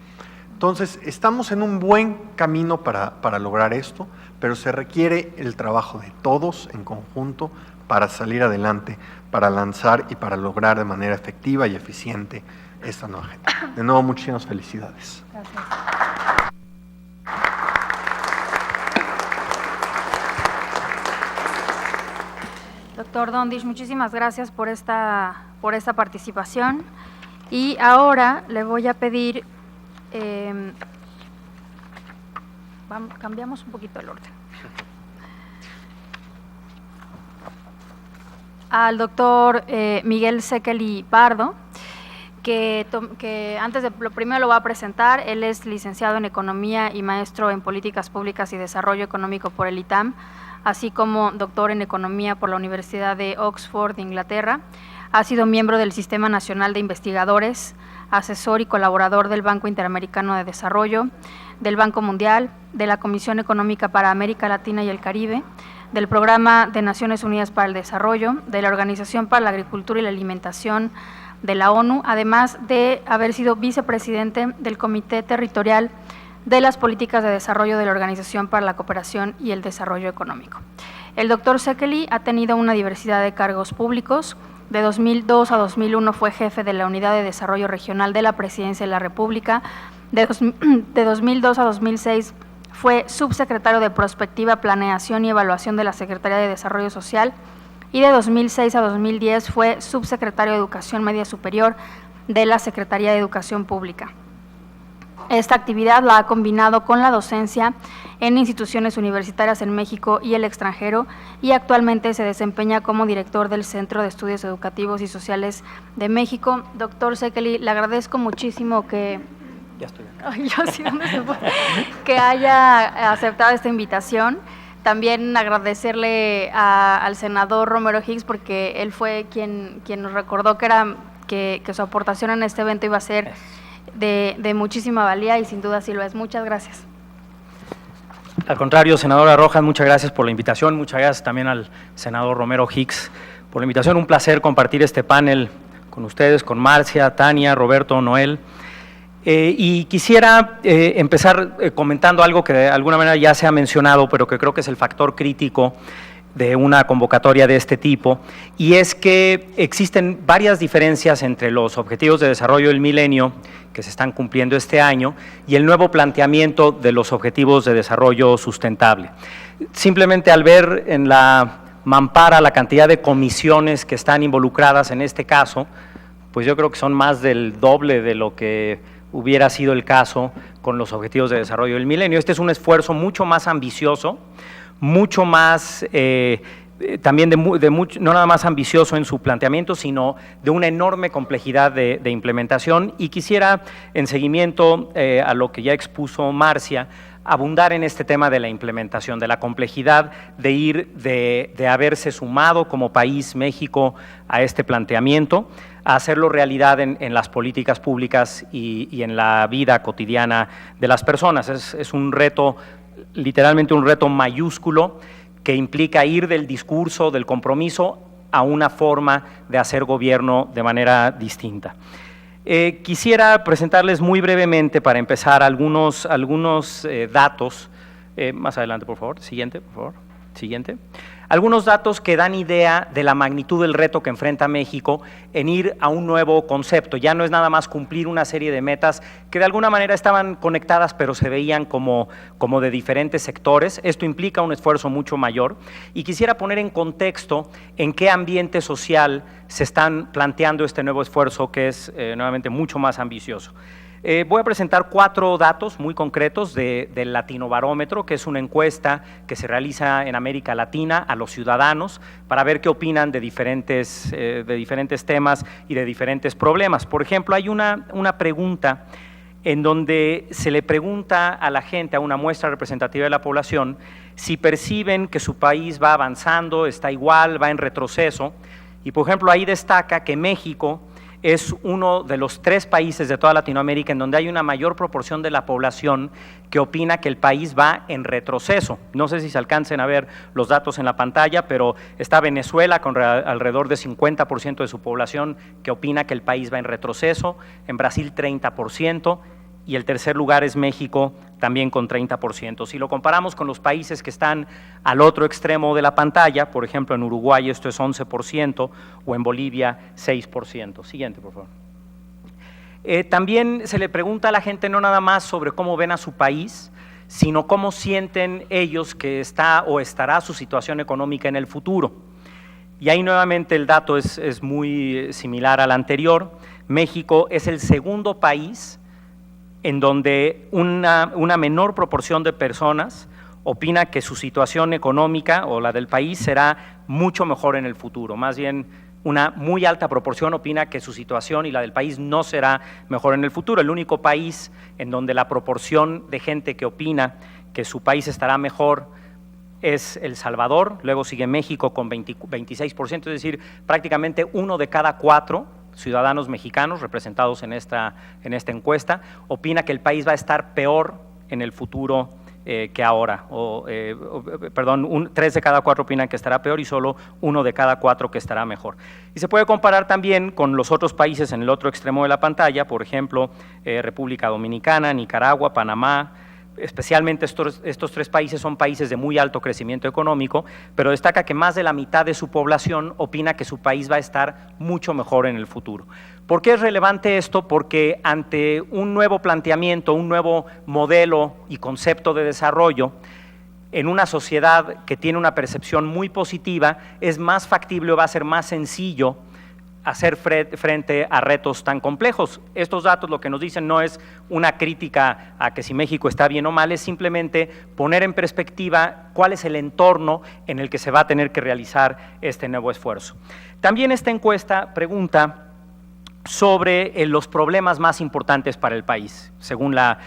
Entonces, estamos en un buen camino para lograr esto, pero se requiere el trabajo de todos en conjunto para salir adelante, para lanzar y para lograr de manera efectiva y eficiente esta nueva agenda. De nuevo, muchísimas felicidades. Gracias. Doctor Dondish, muchísimas gracias por esta participación. Y ahora le voy a pedir, cambiamos un poquito el orden. Al doctor Miguel Sekeli Pardo, que antes de lo primero lo va a presentar. Él es licenciado en Economía y maestro en Políticas Públicas y Desarrollo Económico por el ITAM, así como doctor en Economía por la Universidad de Oxford, Inglaterra. Ha sido miembro del Sistema Nacional de Investigadores, asesor y colaborador del Banco Interamericano de Desarrollo, del Banco Mundial, de la Comisión Económica para América Latina y el Caribe, del Programa de Naciones Unidas para el Desarrollo, de la Organización para la Agricultura y la Alimentación de la ONU, además de haber sido vicepresidente del Comité Territorial de las Políticas de Desarrollo de la Organización para la Cooperación y el Desarrollo Económico. El doctor Sekeli ha tenido una diversidad de cargos públicos. De 2002 a 2001 fue jefe de la Unidad de Desarrollo Regional de la Presidencia de la República. De 2002 a 2006 fue subsecretario de Prospectiva, Planeación y Evaluación de la Secretaría de Desarrollo Social, y de 2006 a 2010 fue subsecretario de Educación Media Superior de la Secretaría de Educación Pública. Esta actividad la ha combinado con la docencia en instituciones universitarias en México y el extranjero, y actualmente se desempeña como director del Centro de Estudios Educativos y Sociales de México. Doctor Sekeli, le agradezco muchísimo que que haya aceptado esta invitación. También agradecerle al senador Romero Hicks, porque él fue quien nos recordó que su aportación en este evento iba a ser de muchísima valía, y sin duda sí lo es. Muchas gracias. Al contrario, senadora Rojas, muchas gracias por la invitación. Muchas gracias también al senador Romero Hicks por la invitación. Un placer compartir este panel con ustedes, con Marcia, Tania, Roberto, Noel. Y quisiera empezar comentando algo que de alguna manera ya se ha mencionado, pero que creo que es el factor crítico de una convocatoria de este tipo, y es que existen varias diferencias entre los Objetivos de Desarrollo del Milenio que se están cumpliendo este año y el nuevo planteamiento de los Objetivos de Desarrollo Sustentable. Simplemente al ver en la mampara la cantidad de comisiones que están involucradas en este caso, pues yo creo que son más del doble de lo que hubiera sido el caso con los Objetivos de Desarrollo del Milenio. Este es un esfuerzo mucho más ambicioso, mucho más, también no nada más ambicioso en su planteamiento, sino de una enorme complejidad de implementación. Y quisiera, en seguimiento a lo que ya expuso Marcia, abundar en este tema de la implementación, de la complejidad de haberse sumado como país México a este planteamiento, a hacerlo realidad en las políticas públicas y en la vida cotidiana de las personas. Es un reto, literalmente un reto mayúsculo, que implica ir del discurso, del compromiso, a una forma de hacer gobierno de manera distinta. Quisiera presentarles muy brevemente, para empezar, algunos datos. Más adelante, por favor. Siguiente, por favor. Siguiente. Algunos datos que dan idea de la magnitud del reto que enfrenta México en ir a un nuevo concepto. Ya no es nada más cumplir una serie de metas que de alguna manera estaban conectadas, pero se veían como de diferentes sectores. Esto implica un esfuerzo mucho mayor, y quisiera poner en contexto en qué ambiente social se están planteando este nuevo esfuerzo, que es nuevamente mucho más ambicioso. Voy a presentar 4 datos muy concretos del Latinobarómetro, que es una encuesta que se realiza en América Latina a los ciudadanos para ver qué opinan de diferentes temas y de diferentes problemas. Por ejemplo, hay una pregunta en donde se le pregunta a la gente, a una muestra representativa de la población, si perciben que su país va avanzando, está igual, va en retroceso. Y por ejemplo, ahí destaca que México es uno de los 3 países de toda Latinoamérica en donde hay una mayor proporción de la población que opina que el país va en retroceso. No sé si se alcancen a ver los datos en la pantalla, pero está Venezuela con alrededor de 50% de su población que opina que el país va en retroceso, en Brasil 30%, y el tercer lugar es México, también con 30%. Si lo comparamos con los países que están al otro extremo de la pantalla, por ejemplo en Uruguay esto es 11% o en Bolivia 6%. Siguiente, por favor. También se le pregunta a la gente no nada más sobre cómo ven a su país, sino cómo sienten ellos que está o estará su situación económica en el futuro. Y ahí nuevamente el dato es muy similar al anterior. México es el segundo país en donde una menor proporción de personas opina que su situación económica o la del país será mucho mejor en el futuro. Más bien, una muy alta proporción opina que su situación y la del país no será mejor en el futuro. El único país en donde la proporción de gente que opina que su país estará mejor es El Salvador, luego sigue México con 26%, es decir, prácticamente 1 de cada 4 ciudadanos mexicanos representados en esta encuesta opina que el país va a estar peor en el futuro que ahora, 3 de cada 4 opinan que estará peor y solo 1 de cada 4 que estará mejor. Y se puede comparar también con los otros países en el otro extremo de la pantalla, por ejemplo, República Dominicana, Nicaragua, Panamá. Especialmente estos 3 países son países de muy alto crecimiento económico, pero destaca que más de la mitad de su población opina que su país va a estar mucho mejor en el futuro. ¿Por qué es relevante esto? Porque ante un nuevo planteamiento, un nuevo modelo y concepto de desarrollo, en una sociedad que tiene una percepción muy positiva, es más factible o va a ser más sencillo hacer frente a retos tan complejos. Estos datos lo que nos dicen no es una crítica a que si México está bien o mal, es simplemente poner en perspectiva cuál es el entorno en el que se va a tener que realizar este nuevo esfuerzo. También esta encuesta pregunta sobre los problemas más importantes para el país, según la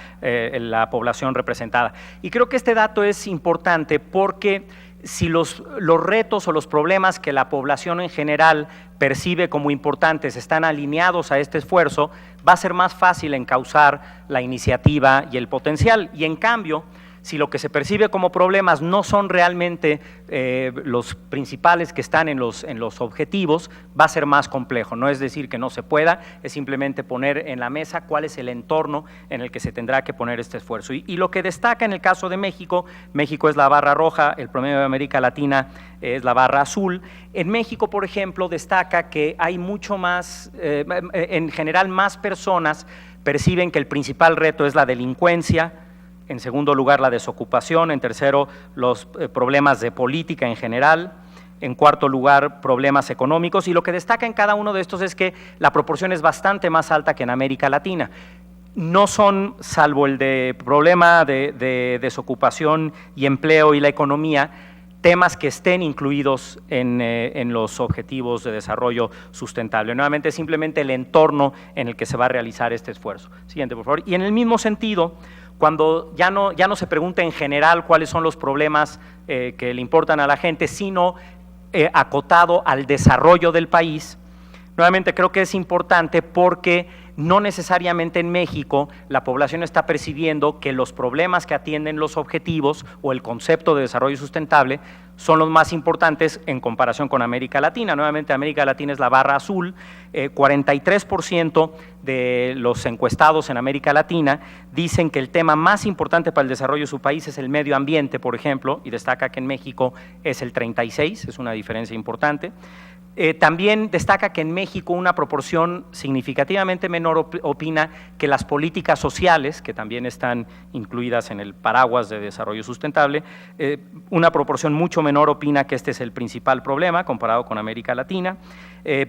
población representada. Y creo que este dato es importante porque si los retos o los problemas que la población en general percibe como importantes están alineados a este esfuerzo, va a ser más fácil encauzar la iniciativa y el potencial. Y en cambio, si lo que se percibe como problemas no son realmente los principales que están en los objetivos, va a ser más complejo. No es decir que no se pueda, es simplemente poner en la mesa cuál es el entorno en el que se tendrá que poner este esfuerzo. Y lo que destaca en el caso de México, México es la barra roja, el promedio de América Latina es la barra azul. En México, por ejemplo, destaca que hay mucho más, en general más personas perciben que el principal reto es la delincuencia, en segundo lugar la desocupación, en tercero los problemas de política en general, en cuarto lugar problemas económicos, y lo que destaca en cada uno de estos es que la proporción es bastante más alta que en América Latina. No son, salvo el de problema de desocupación y empleo y la economía, temas que estén incluidos en los objetivos de desarrollo sustentable. Nuevamente, simplemente el entorno en el que se va a realizar este esfuerzo. Siguiente, por favor. Y en el mismo sentido, cuando ya no se pregunta en general cuáles son los problemas que le importan a la gente, sino acotado al desarrollo del país, Nuevamente creo que es importante porque no necesariamente en México la población está percibiendo que los problemas que atienden los objetivos o el concepto de desarrollo sustentable son los más importantes en comparación con América Latina. Nuevamente América Latina es la barra azul, 43% de los encuestados en América Latina dicen que el tema más importante para el desarrollo de su país es el medio ambiente, por ejemplo, y destaca que en México es el 36%, es una diferencia importante. También destaca que en México una proporción significativamente menor opina que las políticas sociales, que también están incluidas en el paraguas de desarrollo sustentable, una proporción mucho menor opina que este es el principal problema comparado con América Latina.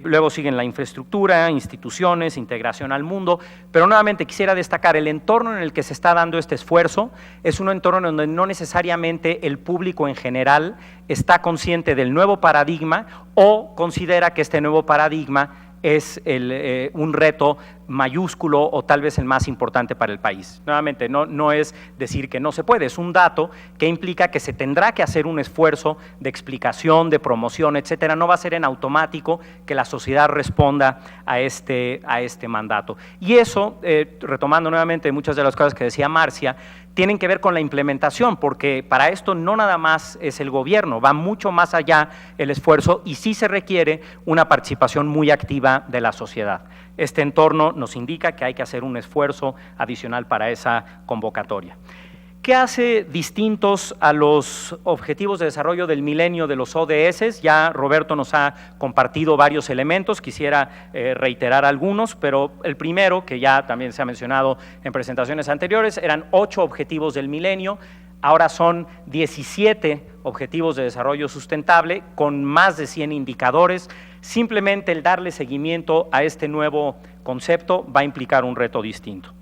Luego siguen la infraestructura, instituciones, integración al mundo, pero nuevamente quisiera destacar el entorno en el que se está dando este esfuerzo, es un entorno donde no necesariamente el público en general está consciente del nuevo paradigma o considera que este nuevo paradigma es un reto mayúsculo o tal vez el más importante para el país. Nuevamente, no es decir que no se puede, es un dato que implica que se tendrá que hacer un esfuerzo de explicación, de promoción, etcétera. No va a ser en automático que la sociedad responda a este mandato. Y eso, retomando nuevamente muchas de las cosas que decía Marcia, tienen que ver con la implementación, porque para esto no nada más es el gobierno, va mucho más allá el esfuerzo y sí se requiere una participación muy activa de la sociedad. Este entorno nos indica que hay que hacer un esfuerzo adicional para esa convocatoria. ¿Qué hace distintos a los Objetivos de Desarrollo del Milenio de los ODS? Ya Roberto nos ha compartido varios elementos, quisiera reiterar algunos, pero el primero, que ya también se ha mencionado en presentaciones anteriores, eran 8 Objetivos del Milenio, ahora son 17 Objetivos de Desarrollo Sustentable con más de 100 indicadores. Simplemente el darle seguimiento a este nuevo concepto va a implicar un reto distinto.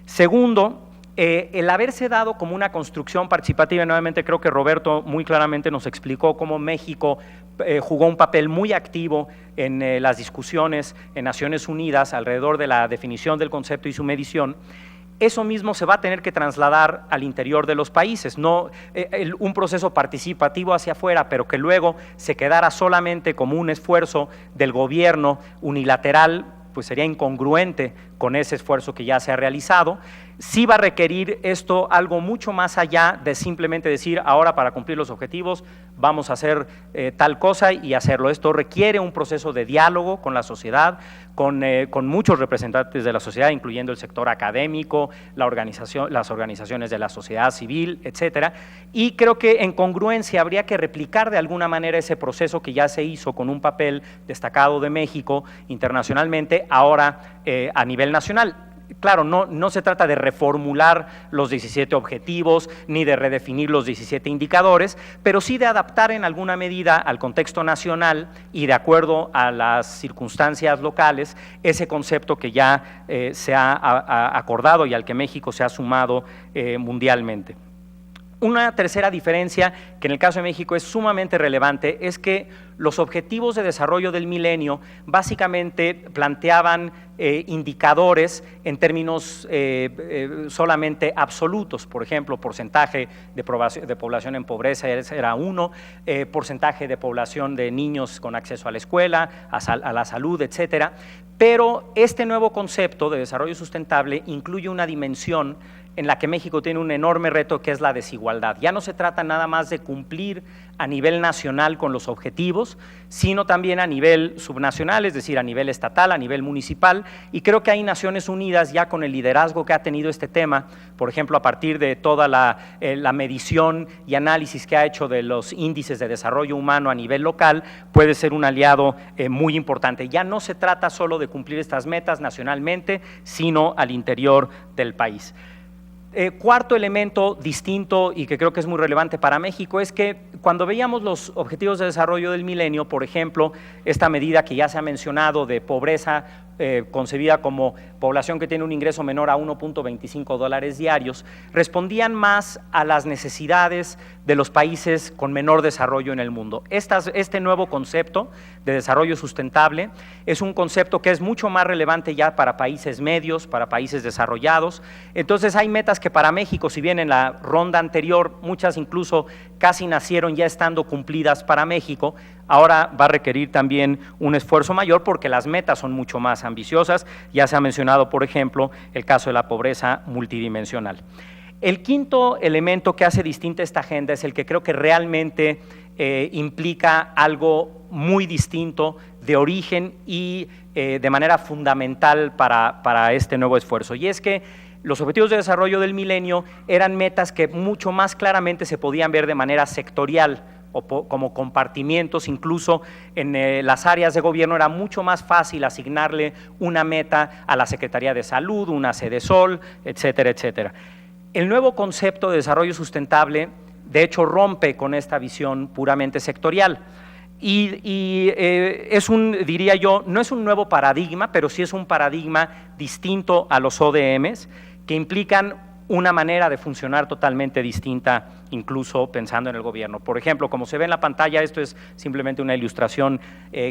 Segundo, el haberse dado como una construcción participativa, nuevamente creo que Roberto muy claramente nos explicó cómo México jugó un papel muy activo en las discusiones en Naciones Unidas alrededor de la definición del concepto y su medición. Eso mismo se va a tener que trasladar al interior de los países, no un proceso participativo hacia afuera, pero que luego se quedara solamente como un esfuerzo del gobierno unilateral, pues sería incongruente con ese esfuerzo que ya se ha realizado. Sí va a requerir esto algo mucho más allá de simplemente decir ahora para cumplir los objetivos vamos a hacer tal cosa y hacerlo. Esto requiere un proceso de diálogo con la sociedad, con muchos representantes de la sociedad, incluyendo el sector académico, las organizaciones de la sociedad civil, etcétera. Y creo que en congruencia habría que replicar de alguna manera ese proceso que ya se hizo con un papel destacado de México internacionalmente, ahora a nivel nacional. Claro, no se trata de reformular los 17 objetivos ni de redefinir los 17 indicadores, pero sí de adaptar en alguna medida al contexto nacional y de acuerdo a las circunstancias locales ese concepto que ya se ha acordado y al que México se ha sumado mundialmente. Una tercera diferencia que en el caso de México es sumamente relevante es que los objetivos de desarrollo del milenio básicamente planteaban indicadores en términos solamente absolutos, por ejemplo, porcentaje de población en pobreza era 1, porcentaje de población de niños con acceso a la escuela, a la salud, etcétera, pero este nuevo concepto de desarrollo sustentable incluye una dimensión en la que México tiene un enorme reto que es la desigualdad. Ya no se trata nada más de cumplir a nivel nacional con los objetivos, sino también a nivel subnacional, es decir, a nivel estatal, a nivel municipal, y creo que hay Naciones Unidas ya con el liderazgo que ha tenido este tema, por ejemplo, a partir de toda la medición y análisis que ha hecho de los índices de desarrollo humano a nivel local, puede ser un aliado muy importante. Ya no se trata solo de cumplir estas metas nacionalmente, sino al interior del país. Cuarto elemento distinto y que creo que es muy relevante para México es que cuando veíamos los objetivos de desarrollo del milenio, por ejemplo, esta medida que ya se ha mencionado de pobreza concebida como población que tiene un ingreso menor a $1.25 diarios, respondían más a las necesidades de los países con menor desarrollo en el mundo. Este nuevo concepto de desarrollo sustentable es un concepto que es mucho más relevante ya para países medios, para países desarrollados. Entonces hay metas que para México, si bien en la ronda anterior muchas incluso casi nacieron ya estando cumplidas para México, ahora va a requerir también un esfuerzo mayor porque las metas son mucho más ambiciosas. Ya se ha mencionado, por ejemplo, el caso de la pobreza multidimensional. El quinto elemento que hace distinta esta agenda es el que creo que realmente implica algo muy distinto de origen y de manera fundamental para este nuevo esfuerzo, y es que los objetivos de desarrollo del milenio eran metas que mucho más claramente se podían ver de manera sectorial o como compartimientos. Incluso en las áreas de gobierno era mucho más fácil asignarle una meta a la Secretaría de Salud, una Sedesol, etcétera, etcétera. El nuevo concepto de desarrollo sustentable, de hecho, rompe con esta visión puramente sectorial. Es diría yo, no es un nuevo paradigma, pero sí es un paradigma distinto a los ODMs, que implican una manera de funcionar totalmente distinta, incluso pensando en el gobierno. Por ejemplo, como se ve en la pantalla, esto es simplemente una ilustración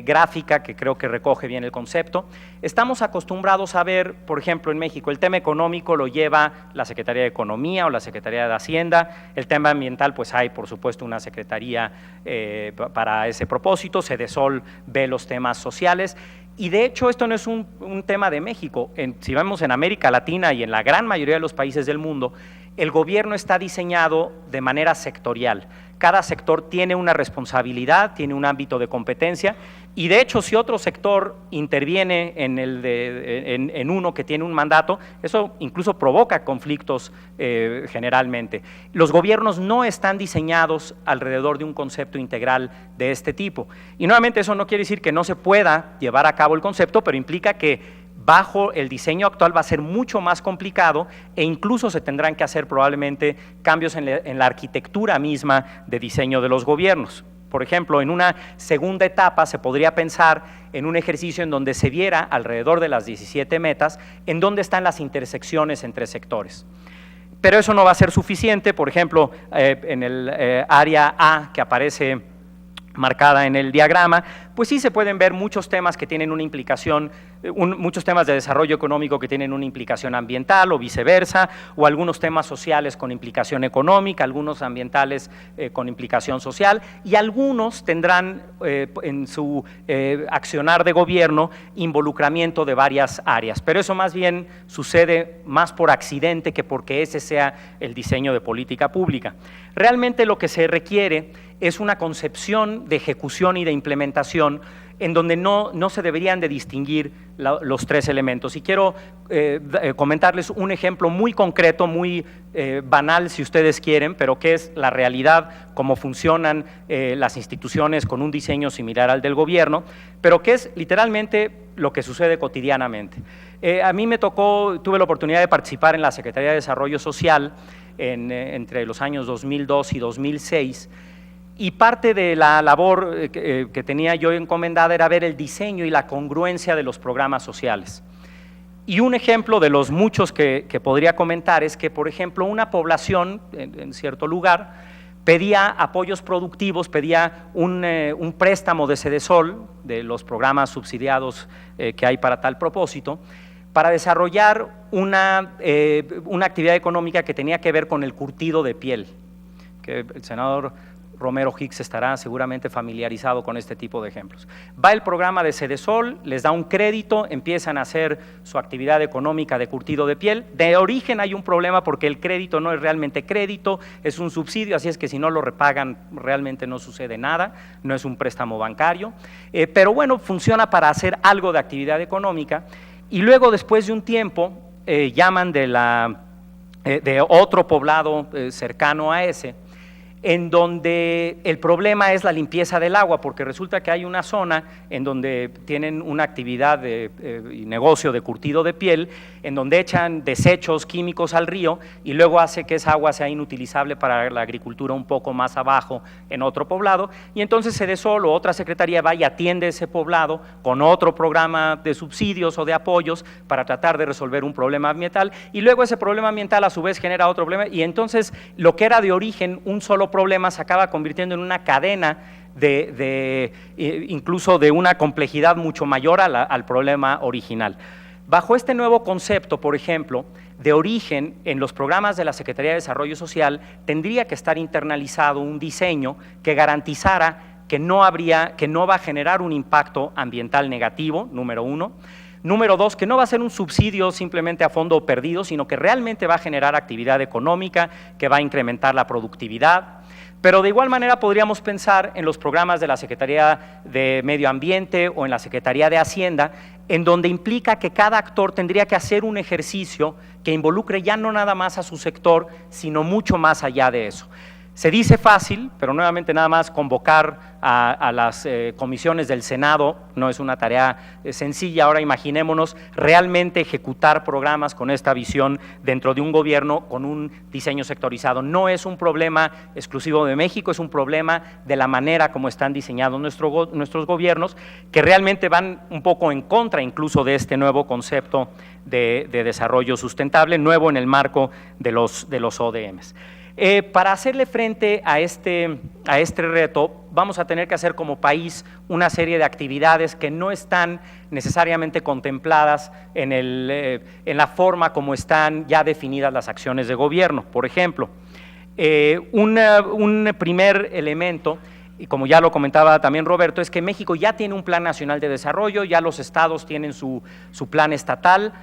gráfica que creo que recoge bien el concepto. Estamos acostumbrados a ver, por ejemplo, en México, el tema económico lo lleva la Secretaría de Economía o la Secretaría de Hacienda. El tema ambiental, pues hay, por supuesto, una secretaría para ese propósito. Sedesol ve los temas sociales. Y de hecho esto no es un tema de México. Si vemos en América Latina y en la gran mayoría de los países del mundo, el gobierno está diseñado de manera sectorial. Cada sector tiene una responsabilidad, tiene un ámbito de competencia, y de hecho si otro sector interviene en uno que tiene un mandato, eso incluso provoca conflictos generalmente. Los gobiernos no están diseñados alrededor de un concepto integral de este tipo. Y nuevamente eso no quiere decir que no se pueda llevar a cabo el concepto, pero implica que bajo el diseño actual va a ser mucho más complicado e incluso se tendrán que hacer probablemente cambios en la arquitectura misma de diseño de los gobiernos. Por ejemplo, en una segunda etapa se podría pensar en un ejercicio en donde se viera alrededor de las 17 metas en dónde están las intersecciones entre sectores. Pero eso no va a ser suficiente. Por ejemplo, en el área A que aparece marcada en el diagrama, pues sí se pueden ver muchos temas que tienen una implicación, muchos temas de desarrollo económico que tienen una implicación ambiental o viceversa, o algunos temas sociales con implicación económica, algunos ambientales con implicación social, y algunos tendrán en su accionar de gobierno involucramiento de varias áreas, pero eso más bien sucede más por accidente que porque ese sea el diseño de política pública. Realmente lo que se requiere es una concepción de ejecución y de implementación en donde no se deberían de distinguir los tres elementos. Y quiero comentarles un ejemplo muy concreto, muy banal si ustedes quieren, pero que es la realidad, cómo funcionan las instituciones con un diseño similar al del gobierno, pero que es literalmente lo que sucede cotidianamente. A mí tuve la oportunidad de participar en la Secretaría de Desarrollo Social entre los años 2002 y 2006, y parte de la labor que tenía yo encomendada era ver el diseño y la congruencia de los programas sociales. Y un ejemplo de los muchos que podría comentar es que, por ejemplo, una población en cierto lugar pedía apoyos productivos, pedía un préstamo de Sedesol, de los programas subsidiados que hay para tal propósito, para desarrollar una actividad económica que tenía que ver con el curtido de piel, que el senador Romero Hicks estará seguramente familiarizado con este tipo de ejemplos. Va el programa de Sedesol, les da un crédito, empiezan a hacer su actividad económica de curtido de piel. De origen hay un problema porque el crédito no es realmente crédito, es un subsidio, así es que si no lo repagan realmente no sucede nada, no es un préstamo bancario, pero bueno, funciona para hacer algo de actividad económica. Y luego, después de un tiempo, llaman de otro poblado cercano a ese, en donde el problema es la limpieza del agua, porque resulta que hay una zona en donde tienen una actividad y negocio de curtido de piel, en donde echan desechos químicos al río y luego hace que esa agua sea inutilizable para la agricultura un poco más abajo en otro poblado, y entonces Sedesol o otra secretaría va y atiende ese poblado con otro programa de subsidios o de apoyos para tratar de resolver un problema ambiental, y luego ese problema ambiental a su vez genera otro problema, y entonces lo que era de origen un solo problema se acaba convirtiendo en una cadena incluso de una complejidad mucho mayor al problema original. Bajo este nuevo concepto, por ejemplo, de origen, en los programas de la Secretaría de Desarrollo Social tendría que estar internalizado un diseño que garantizara que no va a generar un impacto ambiental negativo, número uno. Número dos, que no va a ser un subsidio simplemente a fondo perdido, sino que realmente va a generar actividad económica, que va a incrementar la productividad. Pero de igual manera podríamos pensar en los programas de la Secretaría de Medio Ambiente o en la Secretaría de Hacienda, en donde implica que cada actor tendría que hacer un ejercicio que involucre ya no nada más a su sector, sino mucho más allá de eso. Se dice fácil, pero nuevamente nada más convocar a las comisiones del Senado no es una tarea sencilla. Ahora imaginémonos realmente ejecutar programas con esta visión dentro de un gobierno con un diseño sectorizado. No es un problema exclusivo de México, es un problema de la manera como están diseñados nuestros gobiernos, que realmente van un poco en contra incluso de este nuevo concepto de desarrollo sustentable, nuevo en el marco de los ODMs. Para hacerle frente a este reto, vamos a tener que hacer como país una serie de actividades que no están necesariamente contempladas en la forma como están ya definidas las acciones de gobierno. Por ejemplo, un primer elemento, y como ya lo comentaba también Roberto, es que México ya tiene un Plan Nacional de Desarrollo, ya los estados tienen su plan estatal.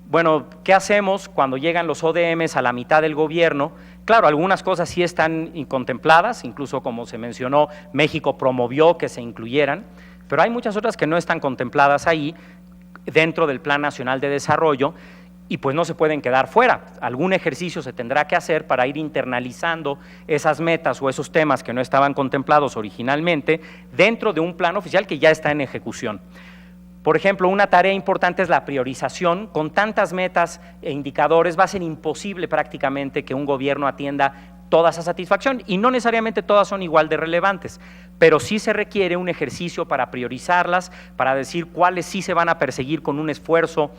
Bueno, ¿qué hacemos cuando llegan los ODMs a la mitad del gobierno? Claro, algunas cosas sí están contempladas, incluso como se mencionó, México promovió que se incluyeran, pero hay muchas otras que no están contempladas ahí dentro del Plan Nacional de Desarrollo y pues no se pueden quedar fuera. Algún ejercicio se tendrá que hacer para ir internalizando esas metas o esos temas que no estaban contemplados originalmente dentro de un plan oficial que ya está en ejecución. Por ejemplo, una tarea importante es la priorización. Con tantas metas e indicadores va a ser imposible prácticamente que un gobierno atienda toda esa satisfacción y no necesariamente todas son igual de relevantes, pero sí se requiere un ejercicio para priorizarlas, para decir cuáles sí se van a perseguir con un esfuerzo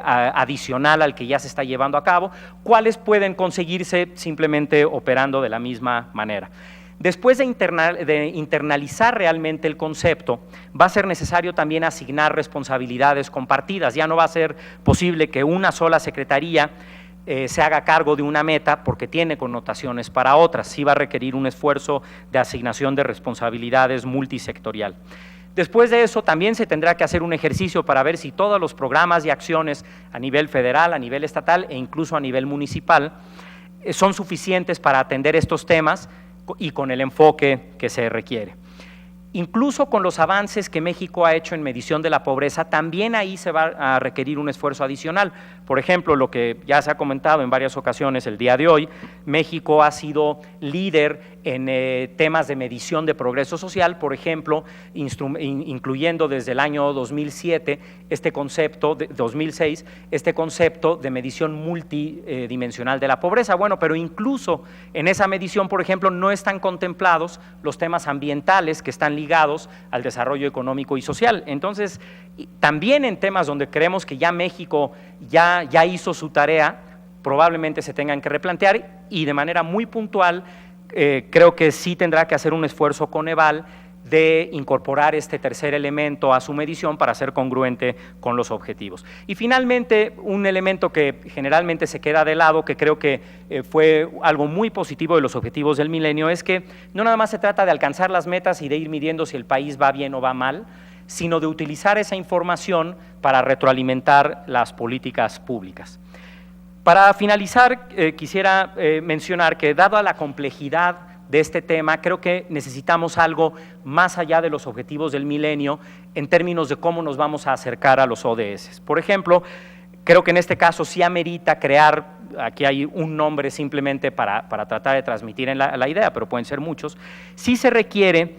adicional al que ya se está llevando a cabo, cuáles pueden conseguirse simplemente operando de la misma manera. Después de internalizar realmente el concepto, va a ser necesario también asignar responsabilidades compartidas. Ya no va a ser posible que una sola secretaría se haga cargo de una meta porque tiene connotaciones para otras. Sí va a requerir un esfuerzo de asignación de responsabilidades multisectorial. Después de eso también se tendrá que hacer un ejercicio para ver si todos los programas y acciones a nivel federal, a nivel estatal e incluso a nivel municipal son suficientes para atender estos temas y con el enfoque que se requiere. Incluso con los avances que México ha hecho en medición de la pobreza, también ahí se va a requerir un esfuerzo adicional. Por ejemplo, lo que ya se ha comentado en varias ocasiones el día de hoy, México ha sido líder en temas de medición de progreso social, por ejemplo, incluyendo desde el año 2007 este concepto, 2006, este concepto de medición multidimensional de la pobreza. Bueno, pero incluso en esa medición, por ejemplo, no están contemplados los temas ambientales que están ligados al desarrollo económico y social. Entonces, también en temas donde creemos que ya México ya hizo su tarea, probablemente se tengan que replantear y de manera muy puntual creo que sí tendrá que hacer un esfuerzo Coneval de incorporar este tercer elemento a su medición para ser congruente con los objetivos. Y finalmente, un elemento que generalmente se queda de lado, que creo que fue algo muy positivo de los objetivos del milenio, es que no nada más se trata de alcanzar las metas y de ir midiendo si el país va bien o va mal, sino de utilizar esa información para retroalimentar las políticas públicas. Para finalizar, quisiera mencionar que dada la complejidad de este tema, creo que necesitamos algo más allá de los objetivos del milenio en términos de cómo nos vamos a acercar a los ODS. Por ejemplo, creo que en este caso sí amerita crear, aquí hay un nombre simplemente para tratar de transmitir la idea, pero pueden ser muchos, sí se requiere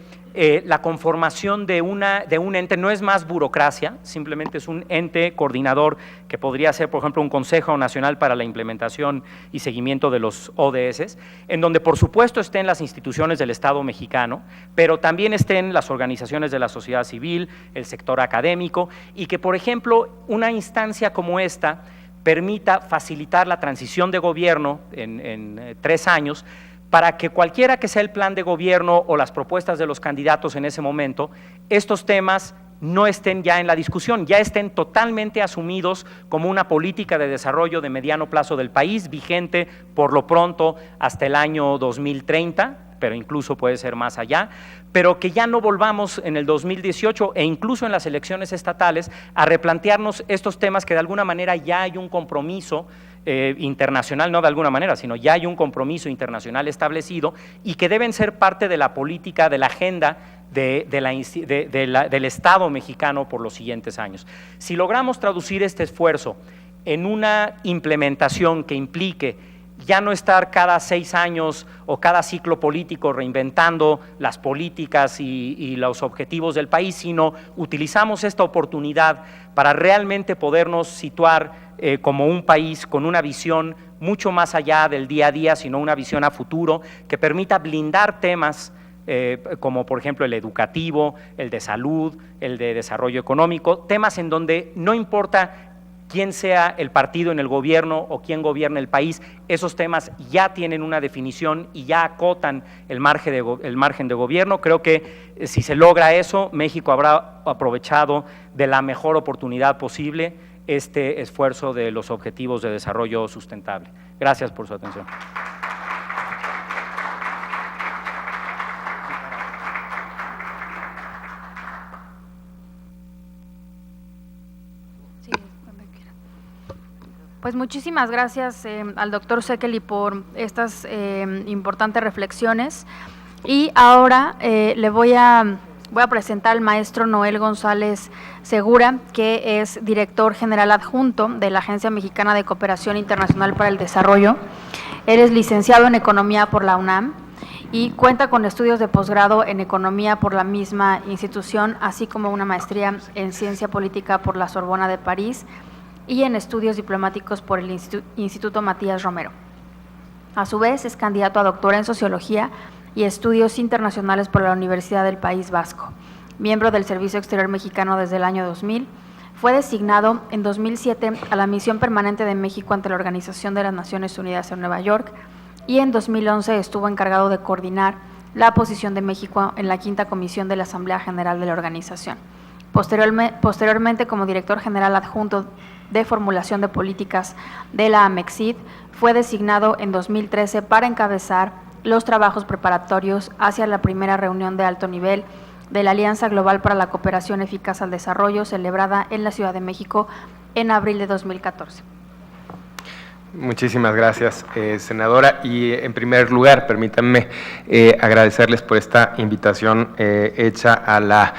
la conformación de un ente, no es más burocracia, simplemente es un ente coordinador que podría ser, por ejemplo, un Consejo Nacional para la Implementación y Seguimiento de los ODS, en donde por supuesto estén las instituciones del Estado mexicano, pero también estén las organizaciones de la sociedad civil, el sector académico, y que, por ejemplo, una instancia como esta permita facilitar la transición de gobierno en 3 años, para que cualquiera que sea el plan de gobierno o las propuestas de los candidatos en ese momento, estos temas no estén ya en la discusión, ya estén totalmente asumidos como una política de desarrollo de mediano plazo del país, vigente por lo pronto hasta el año 2030, pero incluso puede ser más allá, pero que ya no volvamos en el 2018 e incluso en las elecciones estatales a replantearnos estos temas que de alguna manera ya hay un compromiso internacional, no de alguna manera, sino ya hay un compromiso internacional establecido y que deben ser parte de la política, de la agenda del Estado mexicano por los siguientes años. Si logramos traducir este esfuerzo en una implementación que implique ya no estar cada 6 años o cada ciclo político reinventando las políticas y los objetivos del país, sino utilizamos esta oportunidad para realmente podernos situar como un país con una visión mucho más allá del día a día, sino una visión a futuro que permita blindar temas como por ejemplo el educativo, el de salud, el de desarrollo económico, temas en donde no importa quién sea el partido en el gobierno o quién gobierne el país, esos temas ya tienen una definición y ya acotan el margen de gobierno. Creo que si se logra eso, México habrá aprovechado de la mejor oportunidad posible este esfuerzo de los objetivos de desarrollo sustentable. Gracias por su atención. Pues muchísimas gracias al doctor Sekeli por estas importantes reflexiones. Y ahora voy a presentar al maestro Noel González Segura, que es director general adjunto de la Agencia Mexicana de Cooperación Internacional para el Desarrollo. Él es licenciado en Economía por la UNAM y cuenta con estudios de posgrado en Economía por la misma institución, así como una maestría en Ciencia Política por la Sorbona de París y en estudios diplomáticos por el Instituto Matías Romero. A su vez, es candidato a doctora en Sociología y Estudios Internacionales por la Universidad del País Vasco. Miembro del Servicio Exterior Mexicano desde el año 2000, fue designado en 2007 a la Misión Permanente de México ante la Organización de las Naciones Unidas en Nueva York y en 2011 estuvo encargado de coordinar la posición de México en la 5ª Comisión de la Asamblea General de la organización. Posteriormente, como director general adjunto de formulación de políticas de la AMEXID, fue designado en 2013 para encabezar los trabajos preparatorios hacia la primera reunión de alto nivel de la Alianza Global para la Cooperación Eficaz al Desarrollo, celebrada en la Ciudad de México en abril de 2014. Muchísimas gracias, senadora. Y en primer lugar, permítanme agradecerles por esta invitación hecha a la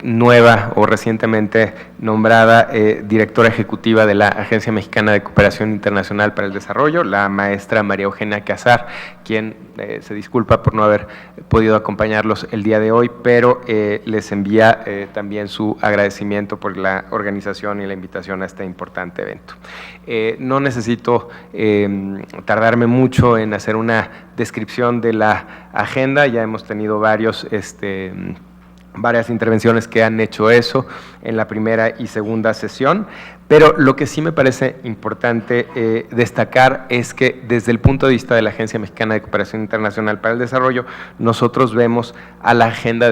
nueva o recientemente nombrada directora ejecutiva de la Agencia Mexicana de Cooperación Internacional para el Desarrollo, la maestra María Eugenia Casar, quien se disculpa por no haber podido acompañarlos el día de hoy, pero les envía también su agradecimiento por la organización y la invitación a este importante evento. No necesito tardarme mucho en hacer una descripción de la agenda, ya hemos tenido varias intervenciones que han hecho eso en la primera y segunda sesión, pero lo que sí me parece importante destacar es que desde el punto de vista de la Agencia Mexicana de Cooperación Internacional para el Desarrollo, nosotros vemos a la agenda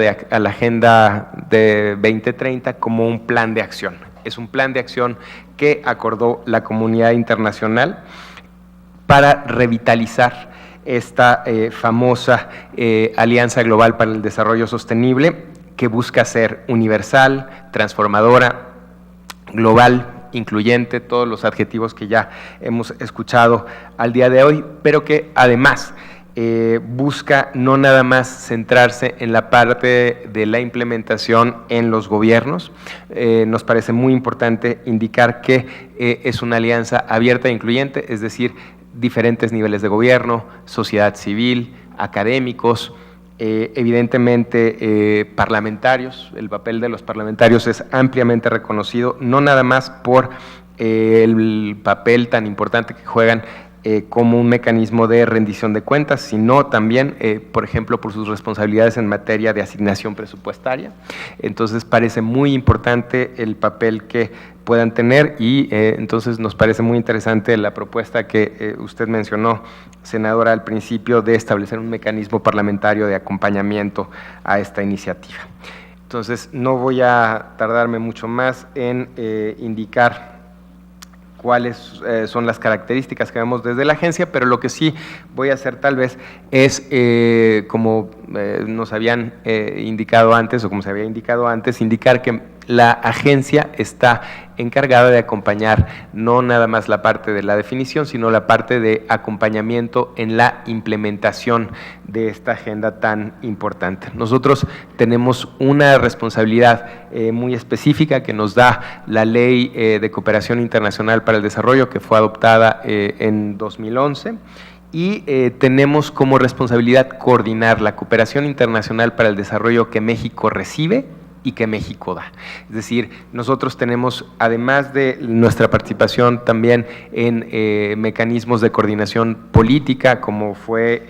de 2030 como un plan de acción. Es un plan de acción que acordó la comunidad internacional para revitalizar esta famosa Alianza Global para el Desarrollo Sostenible, que busca ser universal, transformadora, global, incluyente, todos los adjetivos que ya hemos escuchado al día de hoy, pero que además busca no nada más centrarse en la parte de la implementación en los gobiernos. Nos parece muy importante indicar que es una alianza abierta e incluyente, es decir, diferentes niveles de gobierno, sociedad civil, académicos, evidentemente parlamentarios. El papel de los parlamentarios es ampliamente reconocido, no nada más por el papel tan importante que juegan como un mecanismo de rendición de cuentas, sino también, por ejemplo, por sus responsabilidades en materia de asignación presupuestaria. Entonces, parece muy importante el papel que puedan tener y entonces nos parece muy interesante la propuesta que usted mencionó, senadora, al principio, de establecer un mecanismo parlamentario de acompañamiento a esta iniciativa. Entonces, no voy a tardarme mucho más en indicar cuáles son las características que vemos desde la agencia, pero lo que sí voy a hacer tal vez es, como nos habían indicado antes, o como se había indicado antes, indicar que la agencia está encargada de acompañar no nada más la parte de la definición, sino la parte de acompañamiento en la implementación de esta agenda tan importante. Nosotros tenemos una responsabilidad muy específica que nos da la Ley de Cooperación Internacional para el Desarrollo, que fue adoptada en 2011, y tenemos como responsabilidad coordinar la cooperación internacional para el desarrollo que México recibe y que México da. Es decir, nosotros tenemos, además de nuestra participación también en mecanismos de coordinación política, como fue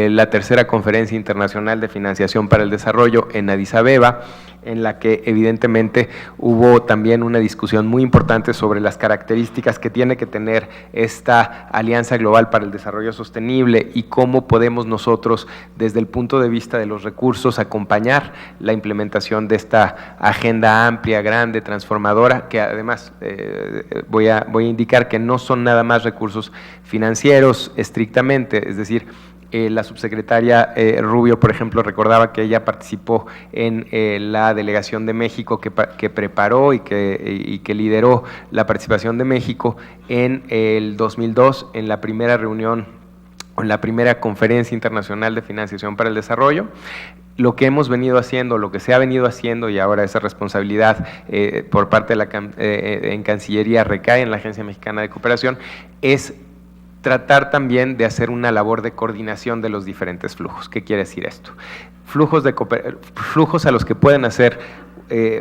la tercera Conferencia Internacional de Financiación para el Desarrollo en Addis Abeba, en la que evidentemente hubo también una discusión muy importante sobre las características que tiene que tener esta Alianza Global para el Desarrollo Sostenible y cómo podemos nosotros, desde el punto de vista de los recursos, acompañar la implementación de esta agenda amplia, grande, transformadora, que además voy a indicar que no son nada más recursos financieros estrictamente, es decir, la subsecretaria Rubio, por ejemplo, recordaba que ella participó en la delegación de México que preparó y que lideró la participación de México en el 2002 en la primera reunión, en la primera Conferencia Internacional de Financiación para el Desarrollo. Lo que hemos venido haciendo, lo que se ha venido haciendo, y ahora esa responsabilidad por parte de en Cancillería recae en la Agencia Mexicana de Cooperación, es tratar también de hacer una labor de coordinación de los diferentes flujos. ¿Qué quiere decir esto? Flujos a los que pueden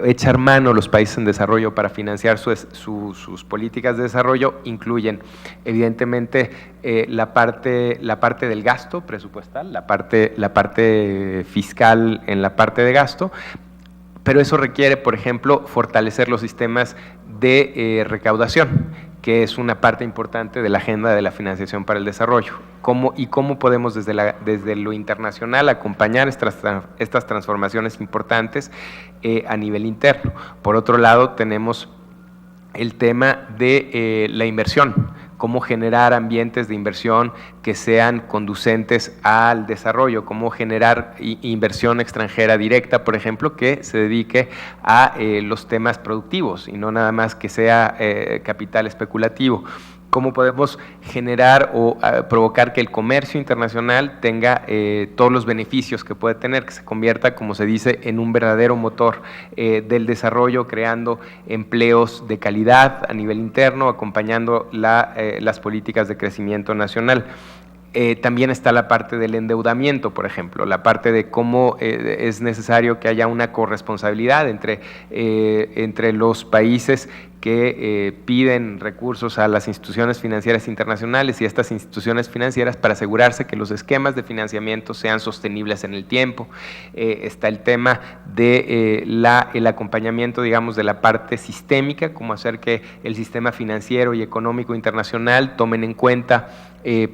echar mano los países en desarrollo para financiar sus políticas de desarrollo incluyen evidentemente la parte del gasto presupuestal, la parte fiscal en la parte de gasto, pero eso requiere, por ejemplo, fortalecer los sistemas de recaudación, que es una parte importante de la agenda de la financiación para el desarrollo. ¿Cómo podemos desde lo internacional acompañar estas transformaciones importantes a nivel interno? Por otro lado, tenemos el tema de la inversión, cómo generar ambientes de inversión que sean conducentes al desarrollo, cómo generar inversión extranjera directa, por ejemplo, que se dedique a los temas productivos y no nada más que sea capital especulativo. Cómo podemos generar o provocar que el comercio internacional tenga todos los beneficios que puede tener, que se convierta, como se dice, en un verdadero motor del desarrollo, creando empleos de calidad a nivel interno, acompañando las políticas de crecimiento nacional. También está la parte del endeudamiento, por ejemplo, la parte de cómo es necesario que haya una corresponsabilidad entre los países que piden recursos a las instituciones financieras internacionales y a estas instituciones financieras para asegurarse que los esquemas de financiamiento sean sostenibles en el tiempo. Está el tema de el acompañamiento, digamos, de la parte sistémica, cómo hacer que el sistema financiero y económico internacional tomen en cuenta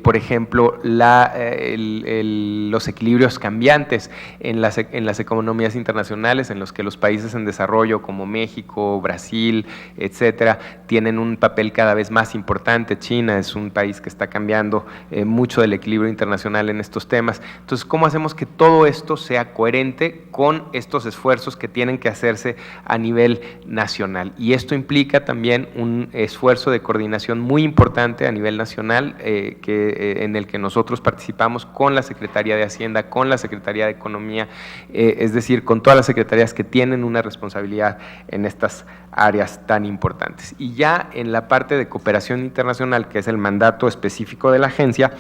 por ejemplo, los equilibrios cambiantes en las economías internacionales, en los que los países en desarrollo como México, Brasil, etcétera, tienen un papel cada vez más importante. China es un país que está cambiando mucho del equilibrio internacional en estos temas. Entonces, ¿cómo hacemos que todo esto sea coherente con estos esfuerzos que tienen que hacerse a nivel nacional? Y esto implica también un esfuerzo de coordinación muy importante a nivel nacional, en el que nosotros participamos con la Secretaría de Hacienda, con la Secretaría de Economía, es decir, con todas las secretarías que tienen una responsabilidad en estas áreas tan importantes. Y ya en la parte de cooperación internacional, que es el mandato específico de la agencia,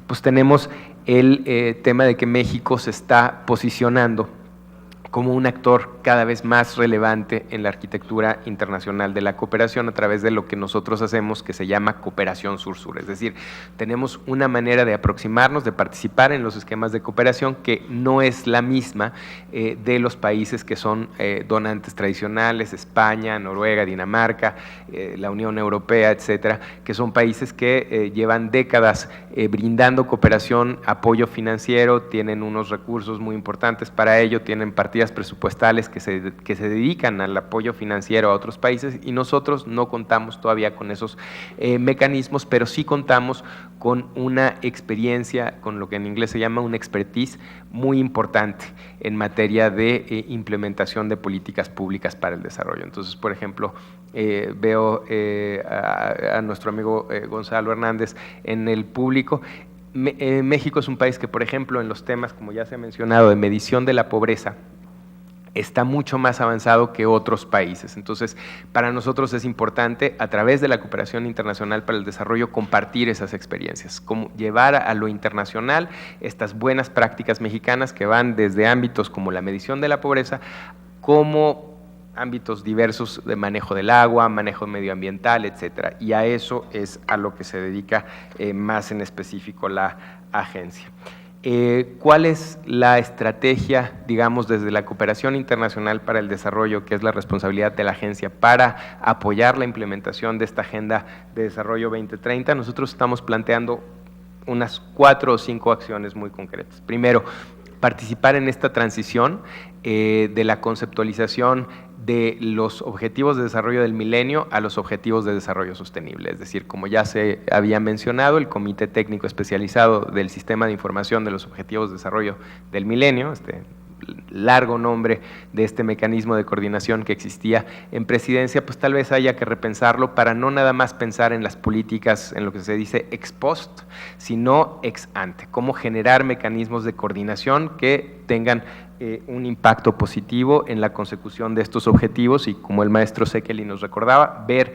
pues tenemos el tema de que México se está posicionando como un actor cada vez más relevante en la arquitectura internacional de la cooperación a través de lo que nosotros hacemos, que se llama cooperación sur-sur. Es decir, tenemos una manera de aproximarnos, de participar en los esquemas de cooperación que no es la misma de los países que son donantes tradicionales, España, Noruega, Dinamarca, la Unión Europea, etcétera, que son países que llevan décadas brindando cooperación, apoyo financiero, tienen unos recursos muy importantes para ello, tienen partidas presupuestales que que se dedican al apoyo financiero a otros países, y nosotros no contamos todavía con esos mecanismos, pero sí contamos con una experiencia, con lo que en inglés se llama una expertise muy importante en materia de implementación de políticas públicas para el desarrollo. Entonces, por ejemplo, veo a nuestro amigo Gonzalo Hernández en el público. México es un país que, por ejemplo, en los temas, como ya se ha mencionado, de medición de la pobreza, está mucho más avanzado que otros países. Entonces, para nosotros es importante, a través de la cooperación internacional para el desarrollo, compartir esas experiencias, como llevar a lo internacional estas buenas prácticas mexicanas que van desde ámbitos como la medición de la pobreza, como ámbitos diversos de manejo del agua, manejo medioambiental, etcétera. Y a eso es a lo que se dedica más en específico la agencia. ¿Cuál es la estrategia, digamos, desde la cooperación internacional para el desarrollo, que es la responsabilidad de la agencia, para apoyar la implementación de esta Agenda de Desarrollo 2030? Nosotros estamos planteando unas 4 o 5 acciones muy concretas. Primero, participar en esta transición de la conceptualización de los objetivos de desarrollo del milenio a los objetivos de desarrollo sostenible. Es decir, como ya se había mencionado, el Comité Técnico Especializado del Sistema de Información de los Objetivos de Desarrollo del Milenio, este largo nombre de este mecanismo de coordinación que existía en Presidencia, pues tal vez haya que repensarlo para no nada más pensar en las políticas, en lo que se dice ex post, sino ex ante, cómo generar mecanismos de coordinación que tengan un impacto positivo en la consecución de estos objetivos y, como el maestro Sekeli nos recordaba, ver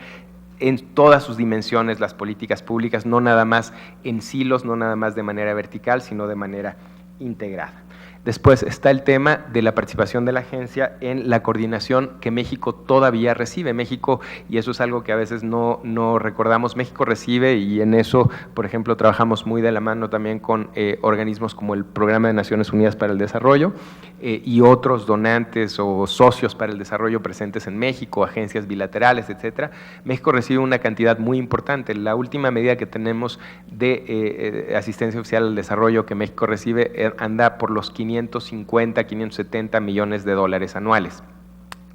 en todas sus dimensiones las políticas públicas, no nada más en silos, no nada más de manera vertical, sino de manera integrada. Después está el tema de la participación de la agencia en la coordinación que México todavía recibe. México, y eso es algo que a veces no recordamos, México recibe, y en eso, por ejemplo, trabajamos muy de la mano también con organismos como el Programa de Naciones Unidas para el Desarrollo y otros donantes o socios para el desarrollo presentes en México, agencias bilaterales, etcétera. México recibe una cantidad muy importante. La última medida que tenemos de asistencia oficial al desarrollo que México recibe anda por los 550, 570 millones de dólares anuales,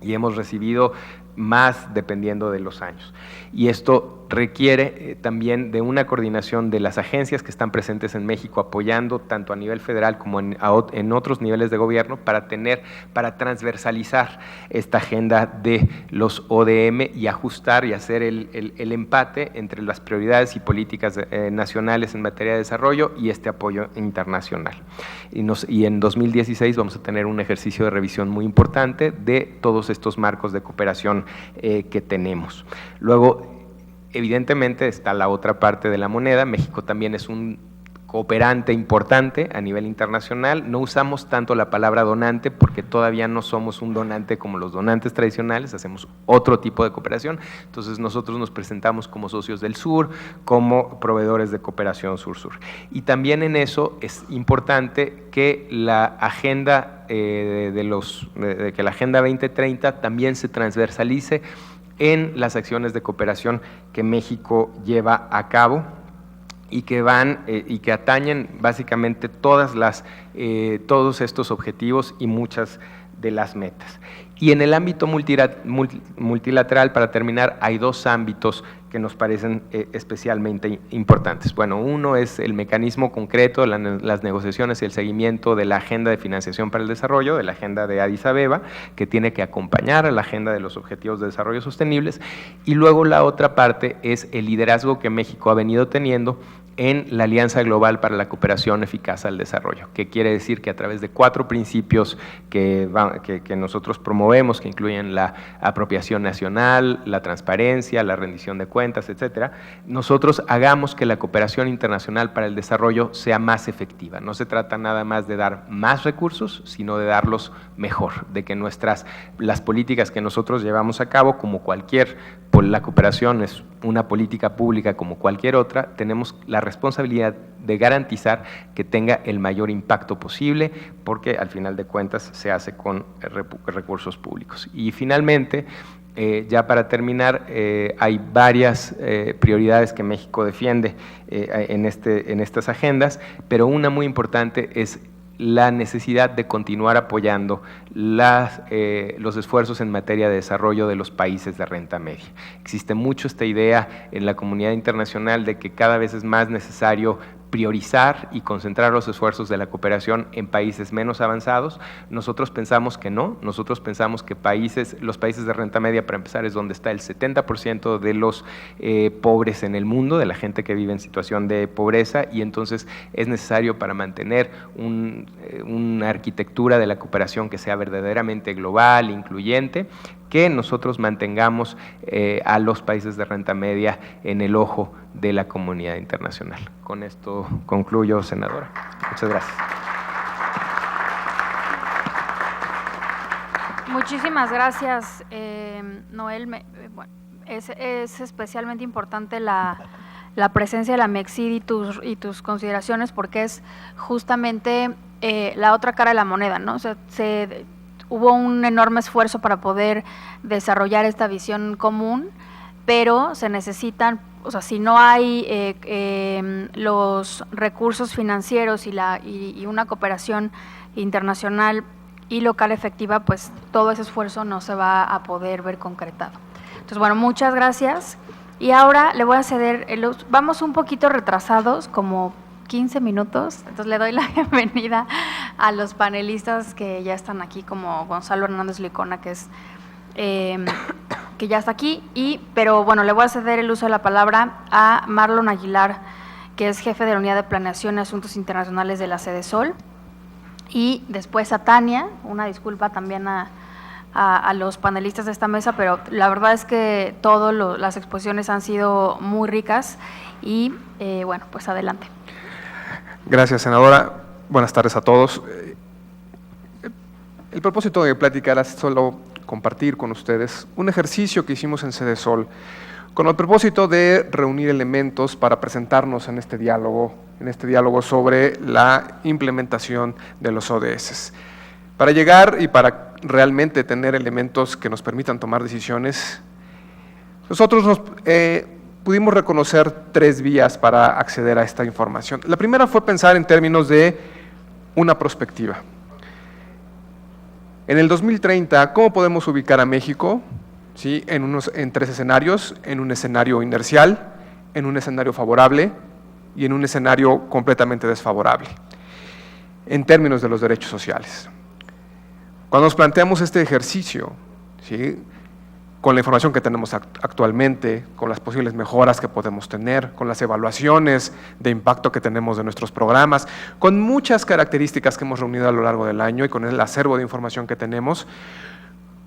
y hemos recibido más dependiendo de los años. Y esto requiere también de una coordinación de las agencias que están presentes en México, apoyando tanto a nivel federal como en otros niveles de gobierno para transversalizar esta agenda de los ODM y ajustar y hacer el empate entre las prioridades y políticas nacionales en materia de desarrollo y este apoyo internacional. Y en 2016 vamos a tener un ejercicio de revisión muy importante de todos estos marcos de cooperación que tenemos. Luego, evidentemente, está la otra parte de la moneda. México también es un cooperante importante a nivel internacional. No usamos tanto la palabra donante porque todavía no somos un donante como los donantes tradicionales, hacemos otro tipo de cooperación. Entonces nosotros nos presentamos como socios del sur, como proveedores de cooperación sur-sur. Y también en eso es importante que la agenda que la Agenda 2030 también se transversalice en las acciones de cooperación que México lleva a cabo y que van y que atañen básicamente todos estos objetivos y muchas de las metas. Y en el ámbito multilateral, para terminar, hay 2 ámbitos que nos parecen especialmente importantes. Bueno, uno es el mecanismo concreto, las negociaciones y el seguimiento de la Agenda de Financiación para el Desarrollo, de la Agenda de Addis Abeba, que tiene que acompañar a la Agenda de los Objetivos de Desarrollo Sostenibles. Y luego la otra parte es el liderazgo que México ha venido teniendo en la Alianza Global para la Cooperación Eficaz al Desarrollo, que quiere decir que a través de 4 principios que nosotros promovemos, que incluyen la apropiación nacional, la transparencia, la rendición de cuentas, etcétera, nosotros hagamos que la cooperación internacional para el desarrollo sea más efectiva. No se trata nada más de dar más recursos, sino de darlos mejor, de que las políticas que nosotros llevamos a cabo, como la cooperación es una política pública como cualquier otra, tenemos la responsabilidad de garantizar que tenga el mayor impacto posible, porque al final de cuentas se hace con recursos públicos. Y finalmente, ya para terminar, hay varias prioridades que México defiende en estas agendas, pero una muy importante es la necesidad de continuar apoyando los esfuerzos en materia de desarrollo de los países de renta media. Existe mucho esta idea en la comunidad internacional de que cada vez es más necesario priorizar y concentrar los esfuerzos de la cooperación en países menos avanzados. Nosotros pensamos que no, nosotros pensamos que los países de renta media, para empezar, es donde está el 70% de los pobres en el mundo, de la gente que vive en situación de pobreza, y entonces es necesario, para mantener una arquitectura de la cooperación que sea verdaderamente global, incluyente, que nosotros mantengamos a los países de renta media en el ojo de la comunidad internacional. Con esto concluyo, senadora. Muchas gracias. Muchísimas gracias, Noel. Bueno, es especialmente importante la presencia de la MEXID y tus consideraciones, porque es justamente la otra cara de la moneda, ¿no? O sea, hubo un enorme esfuerzo para poder desarrollar esta visión común, pero se necesitan, o sea, si no hay los recursos financieros y una cooperación internacional y local efectiva, pues todo ese esfuerzo no se va a poder ver concretado. Entonces, bueno, muchas gracias. Y ahora le voy a ceder, vamos un poquito retrasados, como 15 minutos, entonces le doy la bienvenida a los panelistas que ya están aquí, como Gonzalo Hernández Licona, que ya está aquí, pero bueno, le voy a ceder el uso de la palabra a Marlon Aguilar, que es jefe de la Unidad de Planeación y Asuntos Internacionales de la Sedesol, y después a Tania, una disculpa también a los panelistas de esta mesa, pero la verdad es que todas las exposiciones han sido muy ricas y bueno, pues adelante. Gracias, senadora. Buenas tardes a todos. El propósito de mi plática era solo compartir con ustedes un ejercicio que hicimos en Sedesol con el propósito de reunir elementos para presentarnos en este diálogo sobre la implementación de los ODS. Para llegar y para realmente tener elementos que nos permitan tomar decisiones, nosotros pudimos reconocer 3 vías para acceder a esta información. La primera fue pensar en términos de una prospectiva. En el 2030, ¿cómo podemos ubicar a México? ¿Sí? En 3 escenarios: en un escenario inercial, en un escenario favorable y en un escenario completamente desfavorable, en términos de los derechos sociales. Cuando nos planteamos este ejercicio, ¿sí?, con la información que tenemos actualmente, con las posibles mejoras que podemos tener, con las evaluaciones de impacto que tenemos de nuestros programas, con muchas características que hemos reunido a lo largo del año y con el acervo de información que tenemos,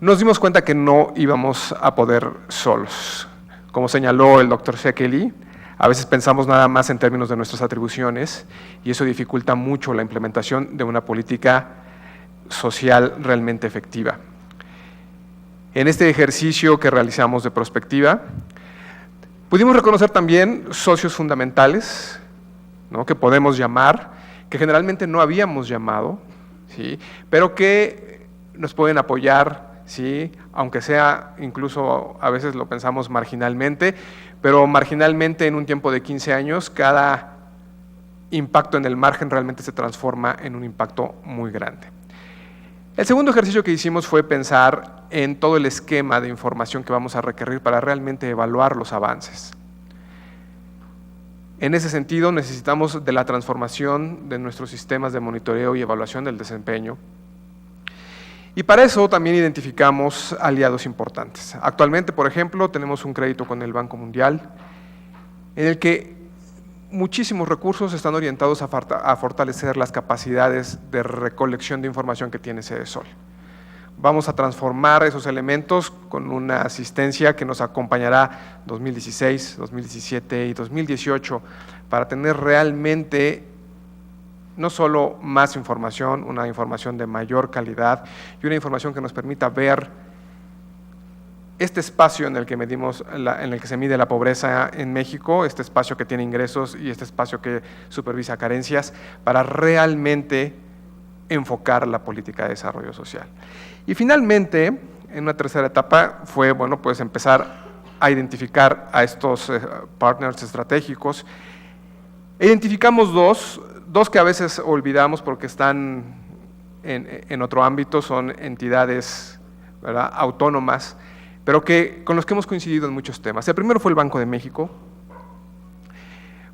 nos dimos cuenta que no íbamos a poder solos. Como señaló el doctor Shekeli, a veces pensamos nada más en términos de nuestras atribuciones y eso dificulta mucho la implementación de una política social realmente efectiva. En este ejercicio que realizamos de prospectiva, pudimos reconocer también socios fundamentales, ¿no?, que podemos llamar, que generalmente no habíamos llamado, ¿sí?, pero que nos pueden apoyar, ¿sí?, aunque sea incluso a veces lo pensamos marginalmente, pero marginalmente en un tiempo de 15 años, cada impacto en el margen realmente se transforma en un impacto muy grande. El segundo ejercicio que hicimos fue pensar en todo el esquema de información que vamos a requerir para realmente evaluar los avances. En ese sentido, necesitamos de la transformación de nuestros sistemas de monitoreo y evaluación del desempeño. Y para eso también identificamos aliados importantes. Actualmente, por ejemplo, tenemos un crédito con el Banco Mundial, en el que muchísimos recursos están orientados a fortalecer las capacidades de recolección de información que tiene Sedesol. Vamos a transformar esos elementos con una asistencia que nos acompañará 2016, 2017 y 2018 para tener realmente no solo más información, una información de mayor calidad y una información que nos permita ver este espacio en el que en el que se mide la pobreza en México, este espacio que tiene ingresos y este espacio que supervisa carencias, para realmente enfocar la política de desarrollo social. Y finalmente, en una tercera etapa fue, bueno, pues empezar a identificar a estos partners estratégicos. Identificamos dos que a veces olvidamos porque están en otro ámbito, son entidades, ¿verdad?, autónomas, pero con los que hemos coincidido en muchos temas. El primero fue el Banco de México,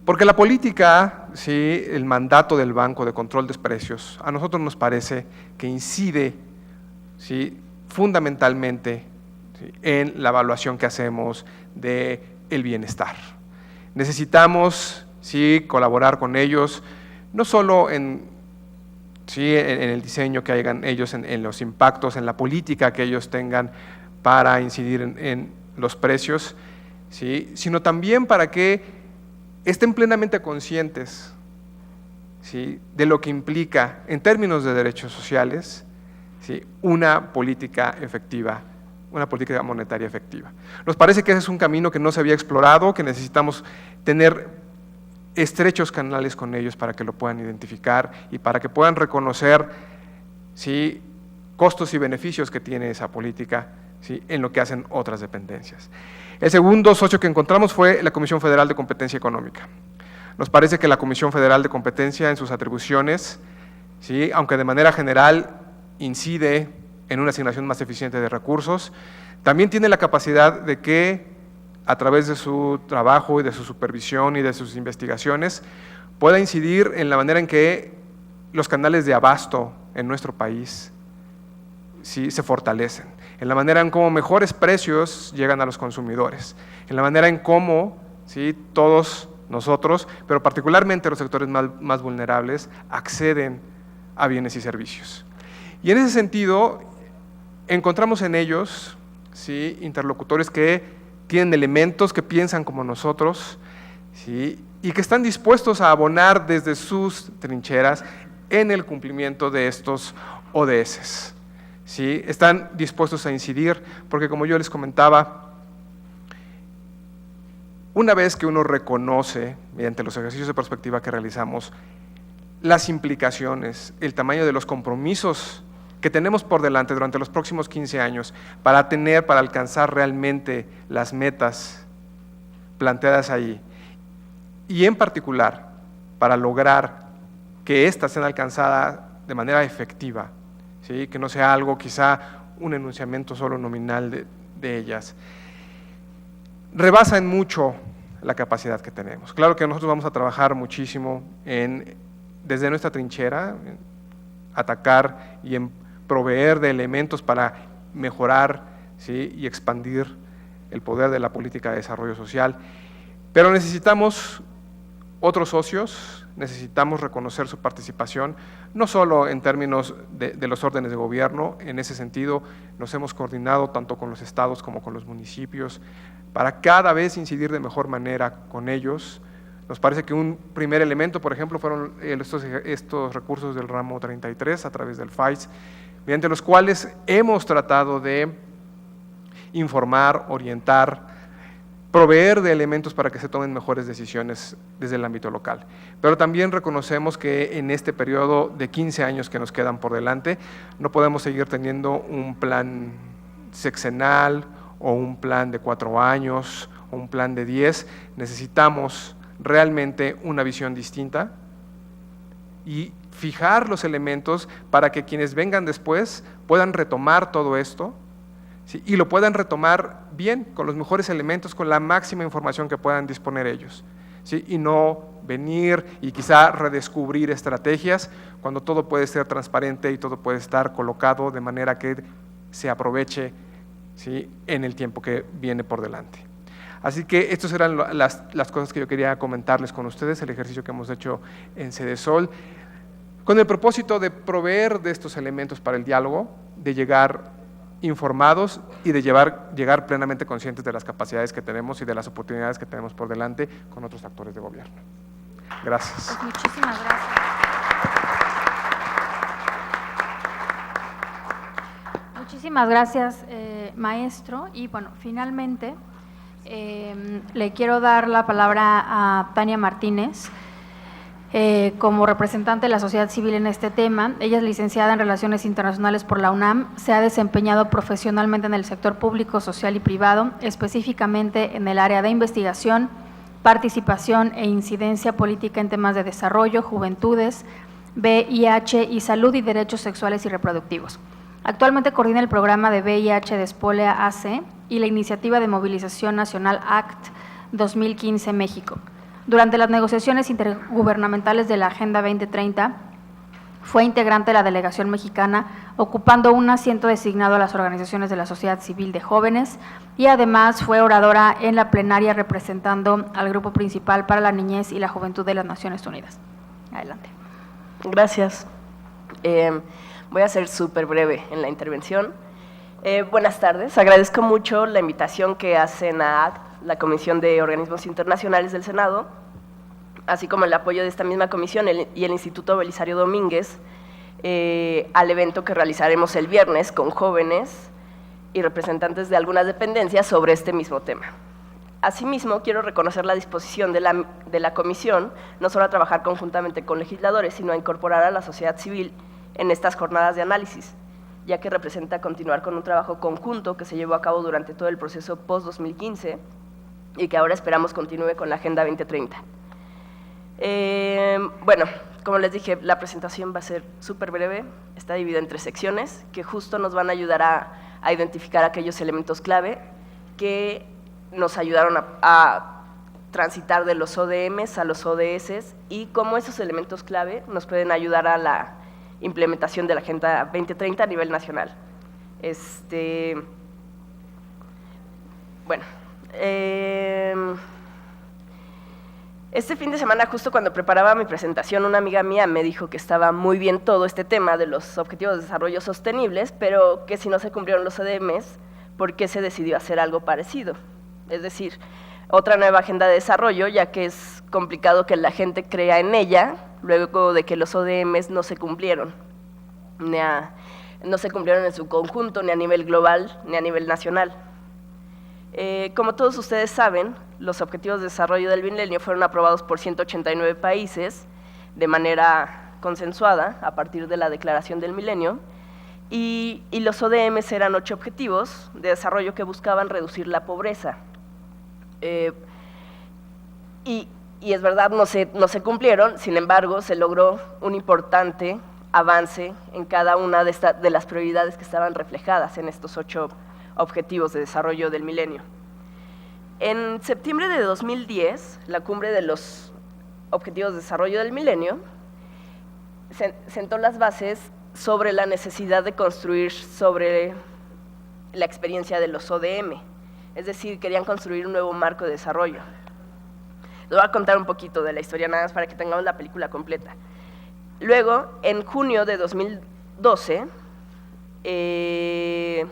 porque la política, ¿sí?, el mandato del banco de control de precios, a nosotros nos parece que incide, ¿sí?, fundamentalmente, ¿sí?, en la evaluación que hacemos del bienestar. Necesitamos, sí, colaborar con ellos, no solo en el diseño que hagan ellos, en los impactos, en la política que ellos tengan para incidir en los precios, ¿sí?, sino también para que estén plenamente conscientes, ¿sí?, de lo que implica en términos de derechos sociales, ¿sí?, una política efectiva, una política monetaria efectiva. Nos parece que ese es un camino que no se había explorado, que necesitamos tener estrechos canales con ellos para que lo puedan identificar y para que puedan reconocer, ¿sí?, costos y beneficios que tiene esa política, ¿sí?, en lo que hacen otras dependencias. El segundo socio que encontramos fue la Comisión Federal de Competencia Económica. Nos parece que la Comisión Federal de Competencia en sus atribuciones, ¿sí?, aunque de manera general incide en una asignación más eficiente de recursos, también tiene la capacidad de que, a través de su trabajo y de su supervisión y de sus investigaciones, pueda incidir en la manera en que los canales de abasto en nuestro país, ¿sí?, se fortalecen, en la manera en cómo mejores precios llegan a los consumidores, en la manera en cómo, ¿sí?, todos nosotros, pero particularmente los sectores más vulnerables, acceden a bienes y servicios. Y en ese sentido, encontramos en ellos, ¿sí?, interlocutores que tienen elementos, que piensan como nosotros, ¿sí?, y que están dispuestos a abonar desde sus trincheras en el cumplimiento de estos ODS. ¿Sí? Están dispuestos a incidir, porque como yo les comentaba, una vez que uno reconoce, mediante los ejercicios de perspectiva que realizamos, las implicaciones, el tamaño de los compromisos que tenemos por delante durante los próximos 15 años para alcanzar realmente las metas planteadas ahí, y en particular para lograr que éstas sean alcanzadas de manera efectiva, ¿sí?, que no sea algo, quizá un enunciamiento solo nominal de ellas, rebasan mucho la capacidad que tenemos. Claro que nosotros vamos a trabajar muchísimo desde nuestra trinchera, en atacar y en proveer de elementos para mejorar, ¿sí?, y expandir el poder de la política de desarrollo social, pero necesitamos otros socios, necesitamos reconocer su participación, no solo en términos de los órdenes de gobierno. En ese sentido nos hemos coordinado tanto con los estados como con los municipios para cada vez incidir de mejor manera con ellos. Nos parece que un primer elemento, por ejemplo, fueron estos recursos del ramo 33 a través del FAIS, mediante los cuales hemos tratado de informar, orientar, proveer de elementos para que se tomen mejores decisiones desde el ámbito local. Pero también reconocemos que en este periodo de 15 años que nos quedan por delante, no podemos seguir teniendo un plan sexenal o un plan de 4 años o un plan de 10. Necesitamos realmente una visión distinta y fijar los elementos para que quienes vengan después puedan retomar todo esto, ¿sí?, y lo puedan retomar bien, con los mejores elementos, con la máxima información que puedan disponer ellos, ¿sí?, y no venir y quizá redescubrir estrategias cuando todo puede ser transparente y todo puede estar colocado de manera que se aproveche, ¿sí?, en el tiempo que viene por delante. Así que estas eran las cosas que yo quería comentarles con ustedes, el ejercicio que hemos hecho en Cedesol, con el propósito de proveer de estos elementos para el diálogo, de llegar informados y de llegar plenamente conscientes de las capacidades que tenemos y de las oportunidades que tenemos por delante con otros actores de gobierno. Gracias. Pues muchísimas gracias. Muchísimas gracias, maestro. Y bueno, finalmente le quiero dar la palabra a Tania Martínez, como representante de la sociedad civil en este tema. Ella es licenciada en Relaciones Internacionales por la UNAM, se ha desempeñado profesionalmente en el sector público, social y privado, específicamente en el área de investigación, participación e incidencia política en temas de desarrollo, juventudes, VIH y salud y derechos sexuales y reproductivos. Actualmente coordina el programa de VIH de Spolea AC y la iniciativa de movilización nacional ACT 2015 México. Durante las negociaciones intergubernamentales de la Agenda 2030, fue integrante de la delegación mexicana, ocupando un asiento designado a las organizaciones de la sociedad civil de jóvenes y además fue oradora en la plenaria representando al Grupo Principal para la Niñez y la Juventud de las Naciones Unidas. Adelante. Gracias. Voy a ser súper breve en la intervención. Buenas tardes. Agradezco mucho la invitación que hacen a ACT, la Comisión de Organismos Internacionales del Senado, así como el apoyo de esta misma comisión y el Instituto Belisario Domínguez al evento que realizaremos el viernes con jóvenes y representantes de algunas dependencias sobre este mismo tema. Asimismo, quiero reconocer la disposición de la comisión no solo a trabajar conjuntamente con legisladores, sino a incorporar a la sociedad civil en estas jornadas de análisis, ya que representa continuar con un trabajo conjunto que se llevó a cabo durante todo el proceso post-2015 y que ahora esperamos continúe con la Agenda 2030. Bueno, como les dije, la presentación va a ser súper breve, está dividida en 3 secciones que justo nos van a ayudar a identificar aquellos elementos clave que nos ayudaron a transitar de los ODMs a los ODS y cómo esos elementos clave nos pueden ayudar a la implementación de la Agenda 2030 a nivel nacional. Bueno, este fin de semana, justo cuando preparaba mi presentación, una amiga mía me dijo que estaba muy bien todo este tema de los Objetivos de Desarrollo Sostenibles, pero que si no se cumplieron los ODMs, ¿por qué se decidió hacer algo parecido? Es decir, otra nueva agenda de desarrollo, ya que es complicado que la gente crea en ella, luego de que los ODMs no se cumplieron, no se cumplieron en su conjunto, ni a nivel global, ni a nivel nacional. Como todos ustedes saben, los Objetivos de Desarrollo del Milenio fueron aprobados por 189 países de manera consensuada a partir de la Declaración del Milenio, y los ODMs eran 8 objetivos de desarrollo que buscaban reducir la pobreza. Y es verdad, no se cumplieron, sin embargo, se logró un importante avance en cada una de las prioridades que estaban reflejadas en estos 8 objetivos de desarrollo del milenio. En septiembre de 2010, la cumbre de los Objetivos de Desarrollo del Milenio sentó las bases sobre la necesidad de construir sobre la experiencia de los ODM, es decir, querían construir un nuevo marco de desarrollo. Les voy a contar un poquito de la historia, nada más para que tengamos la película completa. Luego, en junio de 2012, en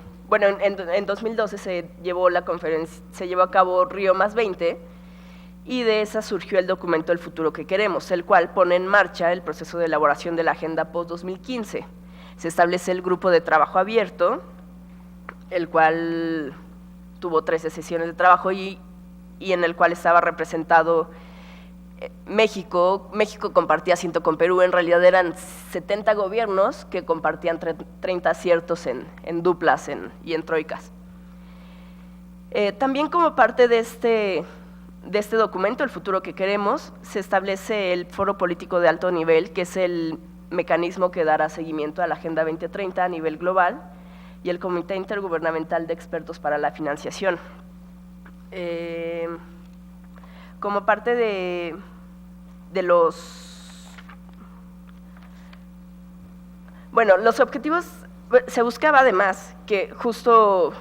2012 se llevó a cabo Río +20, y de esa surgió el documento El Futuro que Queremos, el cual pone en marcha el proceso de elaboración de la Agenda Post-2015. Se establece el grupo de trabajo abierto, el cual tuvo 13 sesiones de trabajo y en el cual estaba representado México. México compartía asiento con Perú, en realidad eran 70 gobiernos que compartían 30 asientos en duplas y en troicas. También como parte de este documento, El Futuro que Queremos, se establece el Foro Político de Alto Nivel, que es el mecanismo que dará seguimiento a la Agenda 2030 a nivel global, y el Comité Intergubernamental de Expertos para la Financiación. Como parte de los objetivos, se buscaba además que justo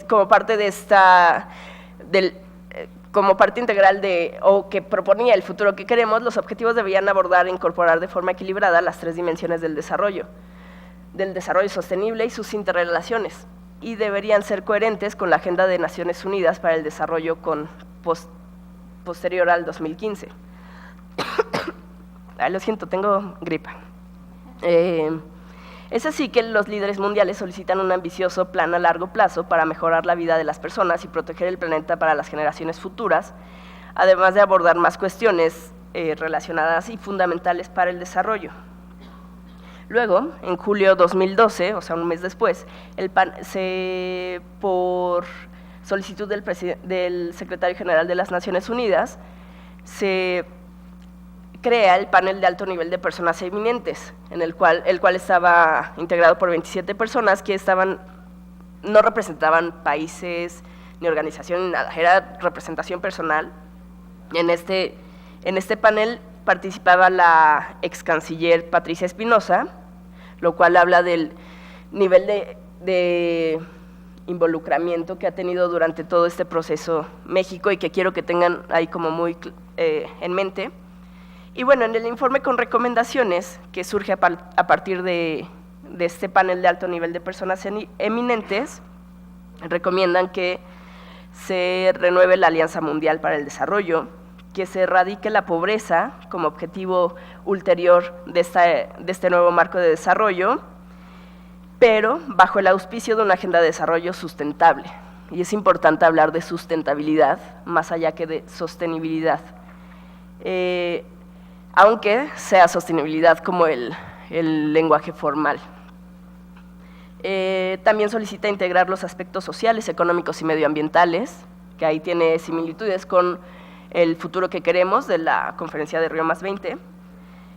como parte de como parte integral o que proponía El Futuro que Queremos, los objetivos debían abordar e incorporar de forma equilibrada las 3 dimensiones del desarrollo sostenible y sus interrelaciones, y deberían ser coherentes con la Agenda de Naciones Unidas para el Desarrollo posterior al 2015. Lo siento, tengo gripa. Es así que los líderes mundiales solicitan un ambicioso plan a largo plazo para mejorar la vida de las personas y proteger el planeta para las generaciones futuras, además de abordar más cuestiones relacionadas y fundamentales para el desarrollo. Luego, en julio de 2012, o sea, un mes después, por solicitud del secretario general de las Naciones Unidas, se crea el panel de alto nivel de personas eminentes, el cual estaba integrado por 27 personas que no representaban países ni organización ni nada, era representación personal. En este panel participaba la ex canciller Patricia Espinosa, lo cual habla del nivel de involucramiento que ha tenido durante todo este proceso México y que quiero que tengan ahí como muy en mente. Y bueno, en el informe con recomendaciones que surge a partir de este panel de alto nivel de personas eminentes, recomiendan que se renueve la Alianza Mundial para el Desarrollo, que se erradique la pobreza como objetivo ulterior de este nuevo marco de desarrollo, pero bajo el auspicio de una agenda de desarrollo sustentable. Y es importante hablar de sustentabilidad, más allá que de sostenibilidad. Aunque sea sostenibilidad como el lenguaje formal. También solicita integrar los aspectos sociales, económicos y medioambientales, que ahí tiene similitudes con el futuro que queremos de la Conferencia de Río +20,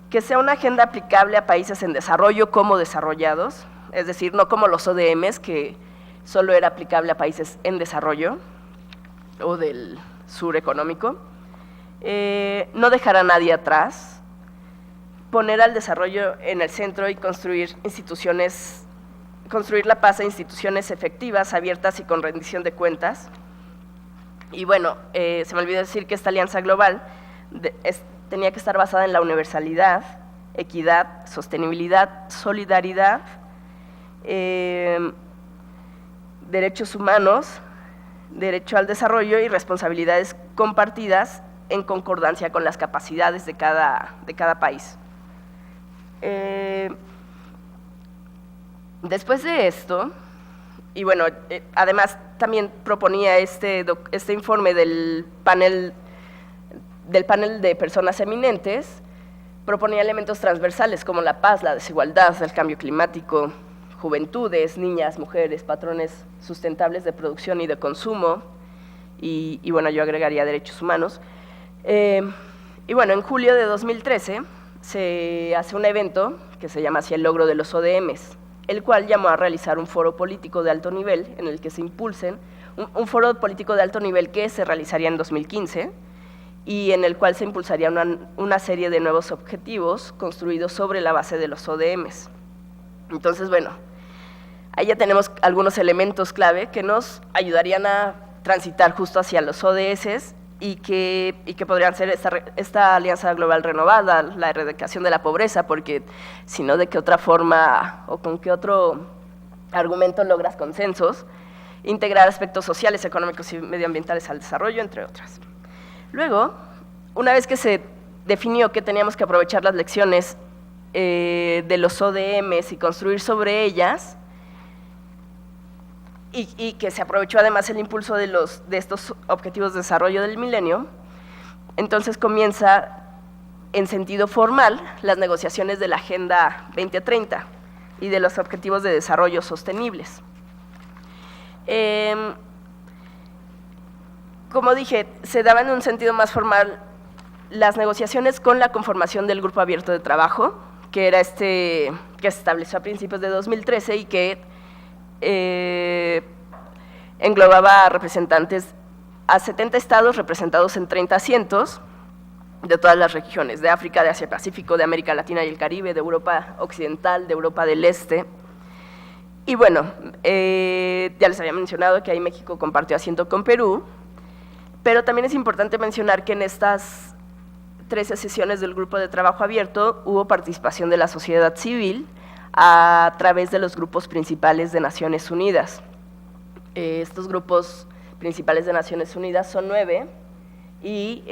que sea una agenda aplicable a países en desarrollo como desarrollados, es decir, no como los ODMs, que solo era aplicable a países en desarrollo o del sur económico. No dejar a nadie atrás, poner al desarrollo en el centro y construir la paz a instituciones efectivas, abiertas y con rendición de cuentas. Y bueno, se me olvidó decir que esta alianza global tenía que estar basada en la universalidad, equidad, sostenibilidad, solidaridad, derechos humanos, derecho al desarrollo y responsabilidades compartidas en concordancia con las capacidades de cada país. Después de esto, y bueno, además también proponía este informe del panel de personas eminentes, proponía elementos transversales como la paz, la desigualdad, el cambio climático, juventudes, niñas, mujeres, patrones sustentables de producción y de consumo, y bueno, yo agregaría derechos humanos. Y bueno, en julio de 2013 se hace un evento que se llama así el logro de los ODMs, el cual llamó a realizar un foro político de alto nivel en el que se impulsen, un foro político de alto nivel que se realizaría en 2015 y en el cual se impulsaría una serie de nuevos objetivos construidos sobre la base de los ODMs. Entonces, bueno, ahí ya tenemos algunos elementos clave que nos ayudarían a transitar justo hacia los ODS y que podrían ser esta alianza global renovada, la erradicación de la pobreza, porque si no, ¿de qué otra forma o con qué otro argumento logras consensos? Integrar aspectos sociales, económicos y medioambientales al desarrollo, entre otras. Luego, una vez que se definió que teníamos que aprovechar las lecciones de los ODMs y construir sobre ellas, y que se aprovechó además el impulso de estos objetivos de desarrollo del milenio, entonces comienza en sentido formal las negociaciones de la Agenda 2030 y de los objetivos de desarrollo sostenibles. Como dije, se daban en un sentido más formal las negociaciones con la conformación del Grupo Abierto de Trabajo, que era que se estableció a principios de 2013 y que englobaba a representantes a 70 estados representados en 30 asientos de todas las regiones, de África, de Asia Pacífico, de América Latina y el Caribe, de Europa Occidental, de Europa del Este. Y bueno, ya les había mencionado que ahí México compartió asiento con Perú, pero también es importante mencionar que en estas 13 sesiones del Grupo de Trabajo Abierto hubo participación de la sociedad civil a través de los grupos principales de Naciones Unidas. Estos grupos principales de Naciones Unidas son 9 y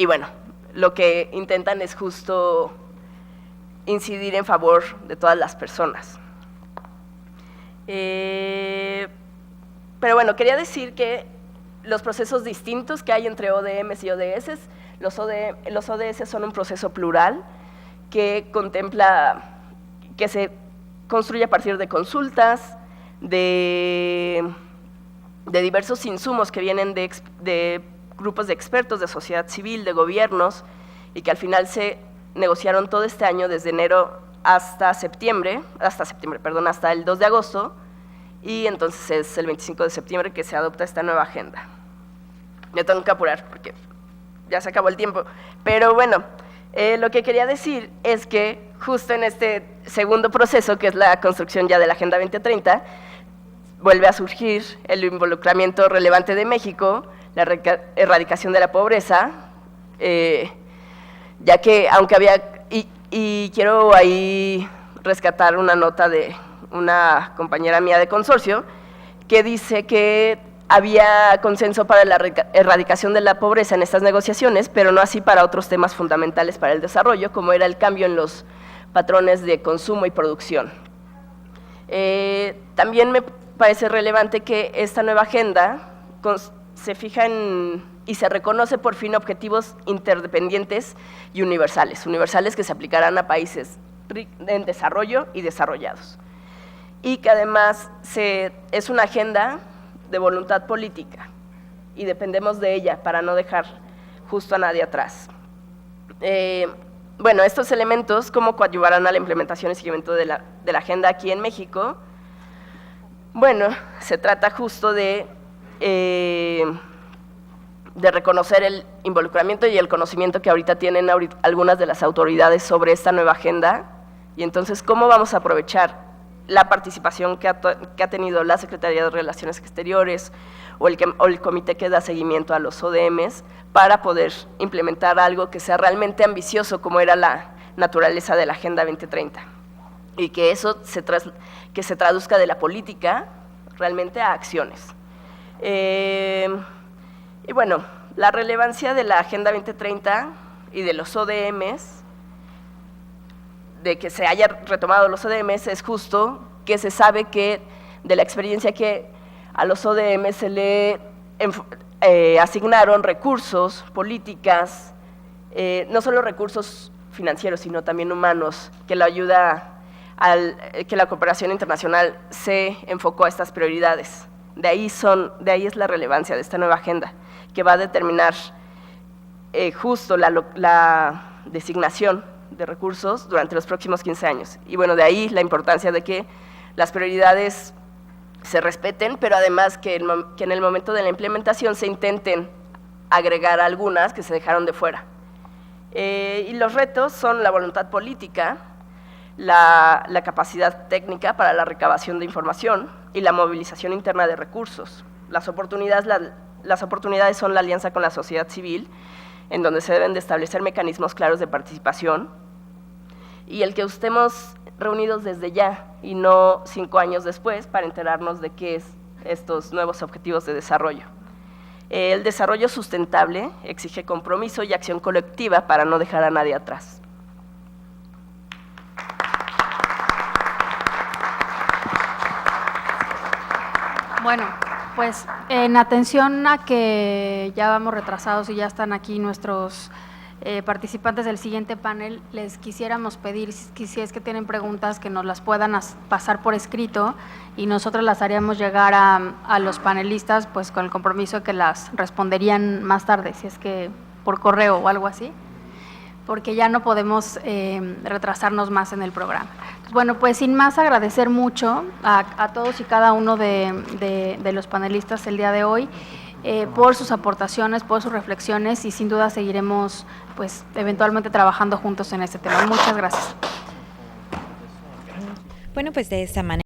bueno, lo que intentan es justo incidir en favor de todas las personas. Pero bueno, quería decir que los procesos distintos que hay entre ODMs y ODS, los ODS son un proceso plural que contempla, que se construye a partir de consultas, de diversos insumos que vienen de grupos de expertos, de sociedad civil, de gobiernos, y que al final se negociaron todo este año, desde enero hasta el 2 de agosto, y entonces es el 25 de septiembre que se adopta esta nueva agenda. Me tengo que apurar porque ya se acabó el tiempo, pero bueno, lo que quería decir es que justo en este segundo proceso, que es la construcción ya de la Agenda 2030, vuelve a surgir el involucramiento relevante de México, la erradicación de la pobreza, ya que aunque había, y quiero ahí rescatar una nota de una compañera mía de consorcio, que dice que había consenso para la erradicación de la pobreza en estas negociaciones, pero no así para otros temas fundamentales para el desarrollo, como era el cambio en los patrones de consumo y producción. También me parece relevante que esta nueva agenda se fija y se reconoce por fin objetivos interdependientes y universales que se aplicarán a países en desarrollo y desarrollados. Y que además es una agenda de voluntad política y dependemos de ella para no dejar justo a nadie atrás. Bueno, estos elementos, ¿cómo coadyuvarán a la implementación y seguimiento de la agenda aquí en México? Bueno, se trata justo de reconocer el involucramiento y el conocimiento que ahorita tienen algunas de las autoridades sobre esta nueva agenda, y entonces cómo vamos a aprovechar la participación que ha tenido la Secretaría de Relaciones Exteriores o el comité que da seguimiento a los ODMs para poder implementar algo que sea realmente ambicioso, como era la naturaleza de la Agenda 2030, y que eso se traduzca de la política realmente a acciones. Y bueno, la relevancia de la Agenda 2030 y de los ODMs, de que se haya retomado los ODMs, es justo que se sabe que de la experiencia que a los ODMs se le asignaron recursos, políticas, no solo recursos financieros, sino también humanos, que la ayuda que la cooperación internacional se enfocó a estas prioridades. De ahí es la relevancia de esta nueva agenda, que va a determinar justo la designación de recursos durante los próximos 15 años. Y bueno, de ahí la importancia de que las prioridades se respeten, pero además que en el momento de la implementación se intenten agregar algunas que se dejaron de fuera. Y los retos son la voluntad política, la capacidad técnica para la recabación de información y la movilización interna de recursos. Las oportunidades son la alianza con la sociedad civil, en donde se deben de establecer mecanismos claros de participación, y el que estemos reunidos desde ya y no 5 años después para enterarnos de qué es estos nuevos objetivos de desarrollo. El desarrollo sustentable exige compromiso y acción colectiva para no dejar a nadie atrás. Bueno, pues en atención a que ya vamos retrasados y ya están aquí nuestros participantes del siguiente panel, les quisiéramos pedir, si es que tienen preguntas, que nos las puedan pasar por escrito y nosotros las haríamos llegar a los panelistas, pues con el compromiso que las responderían más tarde, si es que por correo o algo así, porque ya no podemos retrasarnos más en el programa. Bueno, pues sin más, agradecer mucho a todos y cada uno de los panelistas el día de hoy por sus aportaciones, por sus reflexiones, y sin duda seguiremos pues eventualmente trabajando juntos en este tema. Muchas gracias. Bueno, pues de esta manera